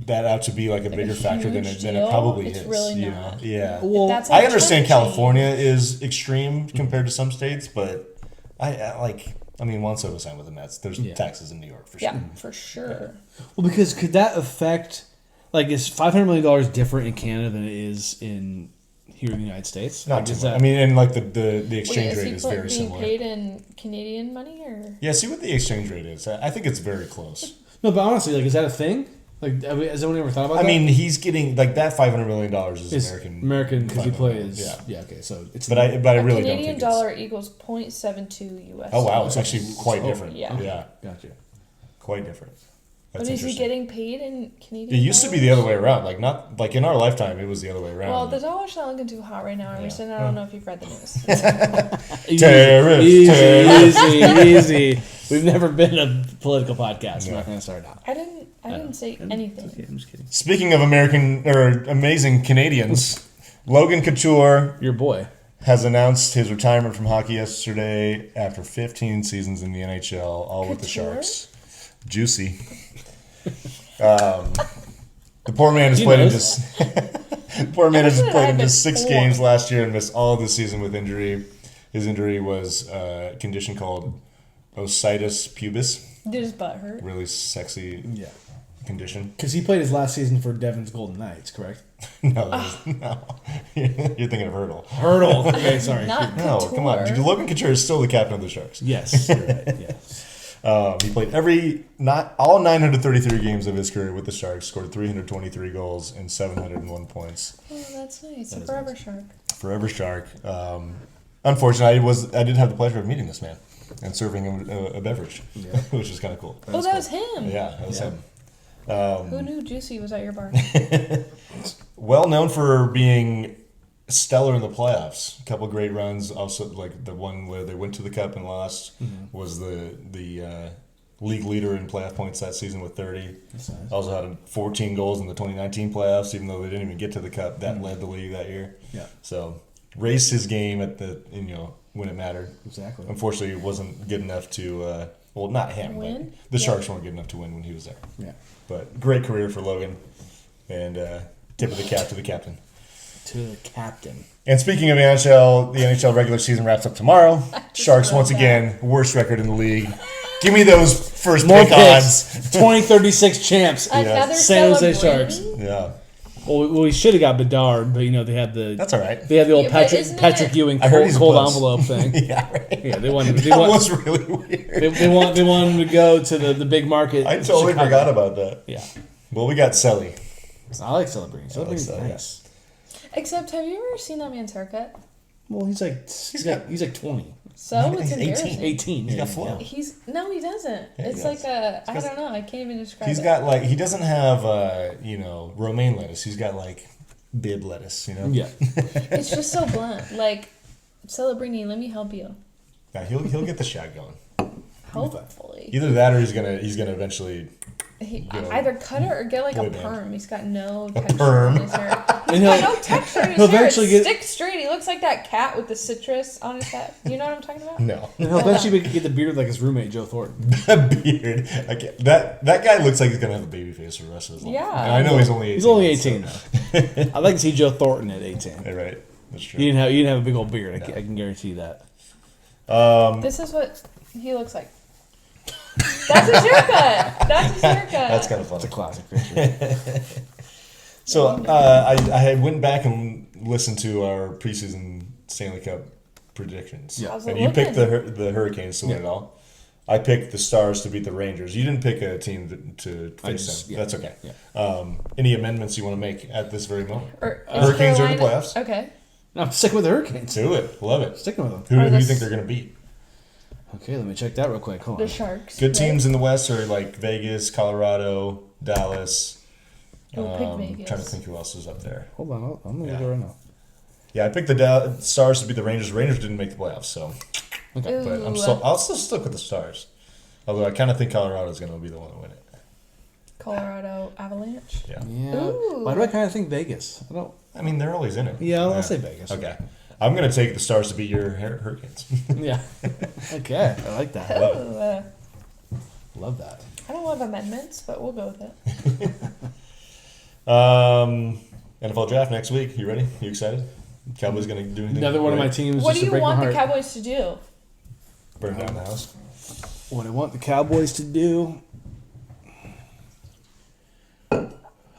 that out to be like a bigger a factor than huge it deal. probably It's is. really you not. know? Yeah. Well, That's I like understand trying to California is extreme compared to some states, but I mean, Juan Soto signed with the Mets. There's taxes in New York for sure. Yeah, for sure. Well, because could that affect? Like, is $500 million different in Canada than it is in here in the United States? Not Like, too is much. that- I mean, and like the exchange Wait, rate he is very being similar. paid in Canadian money or? Yeah, see what the exchange rate is. I think it's very close. no, but honestly, like, is that a thing? Like, has anyone ever thought about I that? mean, he's getting like that $500 million is It's American. because he $500 plays. Yeah. Yeah. Okay. So it's. But I A really don't Canadian think dollar equals 0.72 US. Oh wow, dollars. it's actually quite Oh, different. yeah. Yeah, Gotcha. quite different. But That's is he interesting. getting paid in Canadian? It used to be the other way around. Like not like in our lifetime, it was the other way around. Well, the dollar's not looking too hot right now, Emerson. I don't know if you've read the news. Terrorist. Easy. We've never been a political podcast. We're not going to start out. I didn't say anything. Okay, I'm just kidding. Speaking of American or amazing Canadians, Logan Couture Your boy. has announced his retirement from hockey yesterday after 15 seasons in the NHL, all with the Couture? Sharks. Juicy. The poor man has He played in knows. just poor man has Emerson and I played in have been just 6 four. games last year and missed all of the season with injury. His injury was a condition called ositis pubis. Did his butt hurt? Really sexy Yeah. condition. Because he played his last season for Devon's Golden Knights, correct? No, no. You're thinking of Hurdle. Hurdle. Okay, sorry. Not No, Couture. come on. Logan Couture is still the captain of the Sharks. Yes, you're right. Yes. He played all 933 games of his career with the Sharks, scored 323 goals and 701 points. Oh, that's nice. That A is forever nice. shark. Forever Shark. Unfortunately, I did have the pleasure of meeting this man and serving him a beverage, Yeah. which was kind of cool. Oh, that was him. Yeah, that was Yeah. him. Who knew Juicy was at your bar? Well known for being stellar in the playoffs. A couple great runs. Also, like the one where they went to the Cup and lost was the league leader in playoff points that season with 30. That's nice. Also had 14 goals in the 2019 playoffs, even though they didn't even get to the Cup. That led the league that year. Yeah. So raised his game at when it mattered. Exactly. Unfortunately, it wasn't good enough to not him, Win? but the Yeah. Sharks weren't good enough to win when he was there. Yeah. But great career for Logan, and tip of the cap to the captain. To the captain. And speaking of the NHL regular season wraps up tomorrow. Sharks wrote once that. again worst record in the league. Give me those first More pick odds. picks. 2036 champs. Another San Jose celebrating? Sharks. Yeah, Well, we should have got Bedard, but they had the that's all right. they had the old Yeah, but Patrick isn't Patrick it- Ewing I heard he's a cold puss. envelope thing. Yeah, right. Yeah, they wanted That was really weird. they want him to go to the big market. I totally Chicago. forgot about that. Yeah, Well, we got Selly. I like celebrating. Celebrating's Selly. nice. Except, have you ever seen that man's haircut? Well, he's like 20, So He's it's 18. embarrassing. 18. He's got yeah, flow. No, he doesn't. Yeah, he It's does. like I don't know. I can't even describe He's it. got he doesn't have romaine lettuce. He's got bib lettuce. Yeah. It's just so blunt. Like, Celebrini, let me help you. Yeah, he'll get the shag going. Hopefully. Either that or he's gonna eventually Either cut it or get like boy a band. perm. He's got no texture perm. in his hair. And He's got no texture in his he'll hair. eventually It's get- stick straight. He looks like that cat with the citrus on his head. You know what I'm talking about? no. And he'll eventually get the beard like his roommate Joe Thornton. That beard. That guy looks like he's gonna have a baby face for the rest of his life. Yeah. And I know he's only 18. He's only 18 though. I'd like to see Joe Thornton at 18. Right. That's true. You didn't have a big old beard. I can guarantee you that. This is what he looks like. That's his haircut. That's his haircut. That's kind of It's funny. a classic picture. So I went back and listened to our preseason Stanley Cup predictions. Yeah. How's And it you looking? picked the Hurricanes to win it all. I picked the Stars to beat the Rangers. You didn't pick a team to face them. yeah. That's okay. Yeah. Any amendments you want to make at this very moment? Or is Hurricanes are in the Carolina- playoffs. Okay. No, I'm sticking with the Hurricanes. Do it. Love it. Sticking with them. Who Are do you the think they're going to beat? Okay, let me check that real quick. Hold The on. Sharks. Good right? teams in the West are like Vegas, Colorado, Dallas. Oh, pick Vegas. Trying to think who else is up there. Hold on. I'm going to Yeah. go right now. Yeah, I picked the Stars to beat the Rangers. Rangers didn't make the playoffs, so Okay. Ooh. but I'll still stick with the Stars. Although I kind of think Colorado's going to be the one to win it. Colorado Avalanche. Yeah. Yeah. Ooh. Why do I kind of think Vegas? I don't. I mean, they're always in it. Yeah, I'll say Vegas. Okay. I'm going to take the Stars to beat your Hurricanes. Yeah. Okay, I like that. Ooh, Love that. I don't love amendments, but we'll go with it. NFL draft next week. You ready? You excited? Cowboys going to do anything? Another one of my right? teams What just do to you break my want the heart. Cowboys to do? Burn down the house. What I want the Cowboys to do.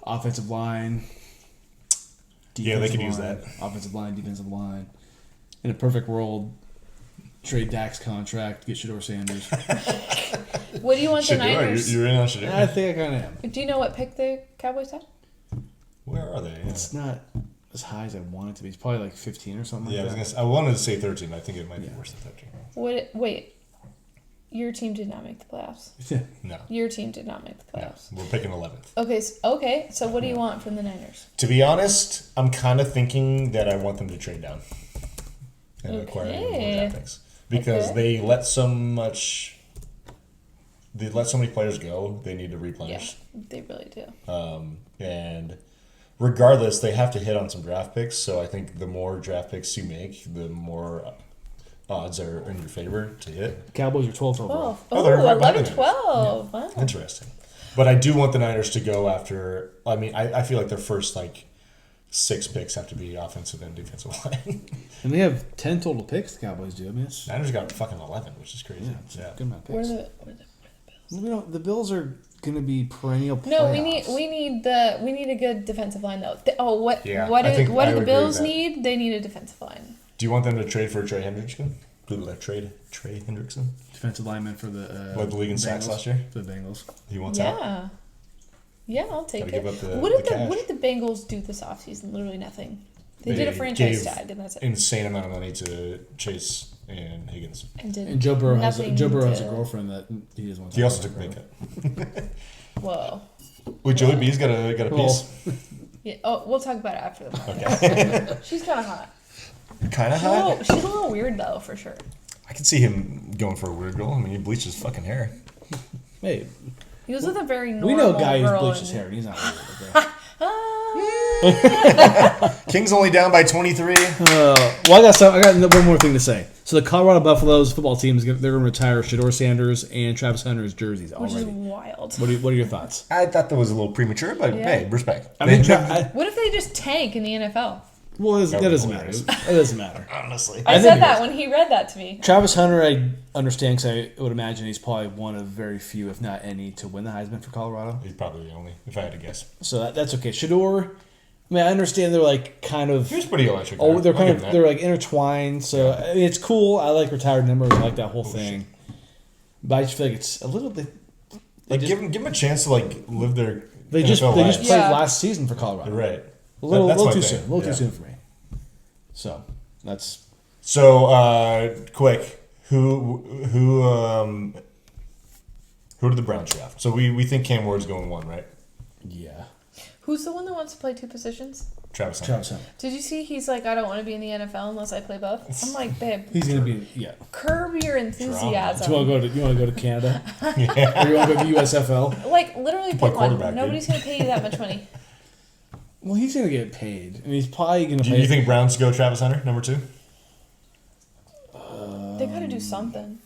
Offensive line. Yeah, they could defensive use line, that. Offensive line, defensive line. In a perfect world, trade Dak's contract, get Shador Sanders. What do you want the Shador, Niners? you're in on Shador. I think I kind of am. Do you know what pick the Cowboys had? Where are they? Yeah. It's not as high as I want it to be. It's probably like 15 or something Yeah, like I that. wanted to say 13. I think it might be Yeah. worse than 13. Wait, your team did not make the playoffs. No. Your team did not make the No. playoffs. We're picking 11th. Okay. So what do you want from the Niners? To be honest, I'm kind of thinking that I want them to trade down and acquire more draft picks because Okay. they let so much. They let so many players go. They need to Yeah, replenish. they really do. And regardless, they have to hit on some draft picks. So I think the more draft picks you make, the more odds are in your favor to hit. Cowboys are 12th overall. 12. Oh, they're right behind 11, the 12. Wow. Interesting. But I do want the Niners to go after. I mean, I feel like their first 6 picks have to be offensive and defensive line. And they have 10 total picks, the Cowboys do. I mean, it's, Niners got fucking 11, which is crazy. yeah, it's a good amount of Where picks. are the The Bills are going to be perennial playoffs. No, we need a good defensive line though. What Yeah, what I do think what I do the would agree with Bills that. need? They need a defensive line. Do you want them to trade for Trey Hendrickson? Trey Hendrickson? Defensive lineman for the Led the league in sacks Bengals. last year? For the Bengals. He wants out. Yeah. Yeah, I'll take Gotta it. give up the- what the did cash. what did the Bengals do this offseason? Literally nothing. They did a They franchise gave tag and that's it. Insane amount of money to Chase and Higgins. And did And Joe Burrow has a nothing girlfriend that he doesn't want to He talk also about took forever. makeup. Whoa. Wait, Joey B's got a Well, piece? Yeah. Oh, we'll talk about it after the podcast. Okay. She's kind of hot. Kind of She's a, hot? little, she's a little weird though, for sure. I can see him going for a weird girl. I mean, he bleached his fucking hair. Hey, He was with a very normal we know a guy who's girl bleached his and- hair. And he's not weird. Okay? Kings only down by 23. Well, I got one more thing to say. So the Colorado Buffaloes football team they're going to retire Shador Sanders and Travis Hunter's jerseys Which is already. wild. What are your thoughts? I thought that was a little premature, but Yeah. hey, respect. I mean, What if they just tank in the NFL? that doesn't matter. hilarious. It doesn't matter. honestly. I think said it that is. when he read that to me. Travis Hunter, I understand because I would imagine he's probably one of very few, if not any, to win the Heisman for Colorado. He's probably the only, if I had to guess. So that's okay. Shador, I mean, I understand they're kind of. He was pretty electric. Oh, they're I'll kind give of him they're that. intertwined. So I mean, it's cool. I like retired numbers. I like that whole thing. But I just feel like it's a little bit. Give him a chance to live their They just NFL played lives. Yeah. last season for Colorado. Right. A little That's my too thing. soon. A little Yeah. too soon for me. So that's So quick, who did the Browns draft? So we think Cam Ward's going 1, right? yeah. Who's the one that wants to play 2 positions? Travis Hunter. Travis Hunter. Did you see he's like, I don't want to be in the NFL unless I play both? I'm like, babe, He's gonna be curb your enthusiasm. Do you want to go to Canada? Or you want to go to USFL? Like, literally Play pick one. quarterback, Nobody's dude. going to pay you that much money. Well, he's gonna get paid, and he's probably gonna Do pay. you think Browns go Travis Hunter, number 2? They got to do something.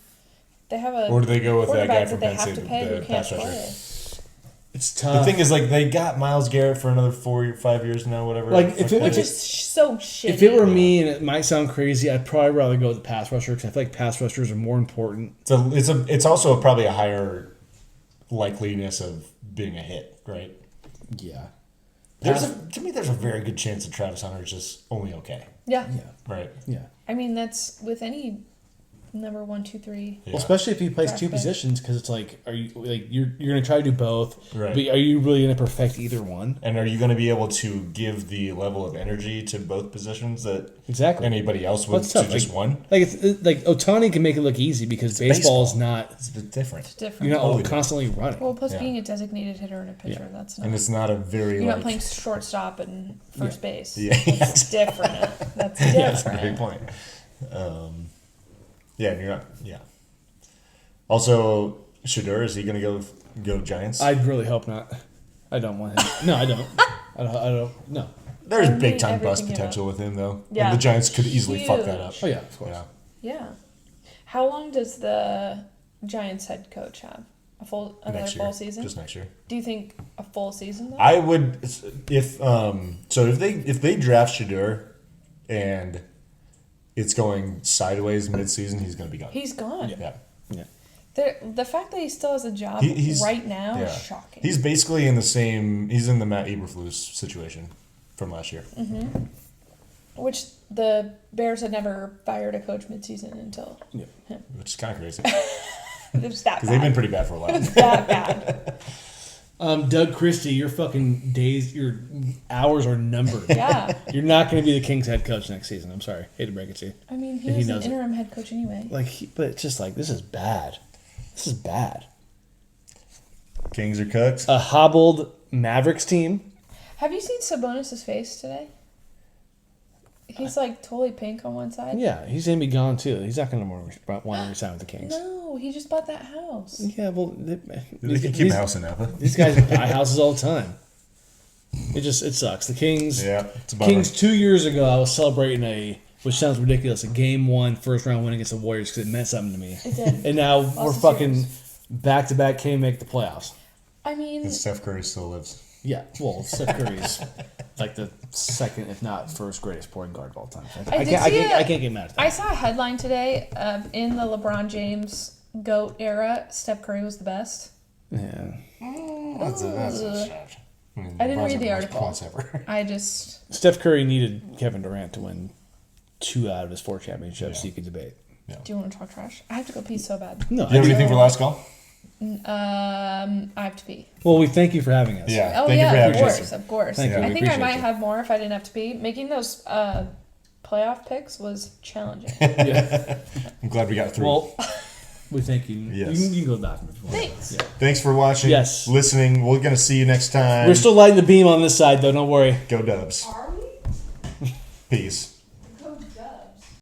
They have a Or do they go with that guy quarterback from that they Penn have State, to pay the who can't pass rusher? play. It's The tough. thing is, like, they got Myles Garrett for another 4 or 5 years now, whatever. Like, if it Which was- is so shitty. If it were me, and it might sound crazy, I'd probably rather go with the pass rusher because I feel like pass rushers are more important. it's also probably a higher likeliness of being a hit, right? Yeah. To me, there's a very good chance that Travis Hunter is just only okay, Yeah. Yeah. right? Yeah. I mean, that's with any number 1, 2, 3. Yeah. Well, especially if he plays Draft two pick. positions, because it's like, are you like you're gonna try to do both? Right. But are you really gonna perfect either one? And are you going to be able to give the level of energy to both positions that Exactly. anybody else would What's to tough? just one? Like it's like Otani can make it look easy because baseball is not. It's a bit different. It's different. You're not Totally constantly running. Well, plus Yeah. being a designated hitter and a pitcher, Yeah. that's not. And it's not a very, You're like... not playing shortstop and first base. Yeah. That's different. That's different. Yeah, that's a great point. Yeah, and you're not... Yeah. Also, Shedeur, is he going to go Giants? I'd really hope not. I don't want him. No, I don't. I don't. No. There's I mean, big-time bust everything potential with him, though. Yeah. And the Giants could easily fuck that up. Huge. Oh yeah, of course. Yeah. Yeah. How long does the Giants head coach have? Another Next year. full season? Just next year. Do you think a full season though? I would... If they draft Shedeur and it's going sideways mid-season, he's going to be gone. He's gone. Yeah. Yeah. The fact that he still has a job He's right now yeah. is shocking. He's basically in the same... He's in the Matt Eberflus situation from last year. Which the Bears had never fired a coach midseason until Yeah. him. Which is kind of crazy. It was that Because bad. they've been pretty bad for a while. that bad. Doug Christie, your fucking days, your hours are numbered. Yeah. You're not going to be the Kings head coach next season. I'm sorry. Hate to break it to you. I mean, he And he was an knows it. interim head coach anyway. But it's just like, this is bad. This is bad. Kings are cooked. A hobbled Mavericks team. Have you seen Sabonis' face today? He's like totally pink on one side. Yeah, he's going to be gone too. He's not going to want to resign with the Kings. No, he just bought that house. Yeah, well, They can keep a house in Napa. These guys buy houses all the time. It sucks. The Kings. Yeah, it's a bummer. Kings 2 years ago, I was celebrating which sounds ridiculous, a game 1 first round win against the Warriors because it meant something to me. It did. And now Lots we're of fucking series. back-to-back can't make the playoffs. I mean, And Steph Curry still lives. Yeah, well, Steph Curry's like the second, if not first, greatest point guard of all time. I can't get mad at that. I saw a headline today in the LeBron James GOAT era, Steph Curry was the best. Yeah. That's a shot. I didn't LeBron's read the most article. points ever. I just Steph Curry needed Kevin Durant to win 2 out of his 4 championships. So you could debate. do you want to talk trash? I have to go pee so bad. No, Do you have anything for last call? I have to pee. well, we thank you for having us. Yeah. Oh Thank you for yeah, having of us. course, of course. Thank you. I We think I appreciate might you. have more if I didn't have to pee. Making those playoff picks was challenging. Yeah. I'm glad we got through. Well, we thank you. Yes. You can go back. If you want. Thanks. Yeah. Thanks for watching. Yes. Listening. We're going to see you next time. We're still lighting the beam on this side, though. Don't worry. Go Dubs. Are we? Peace.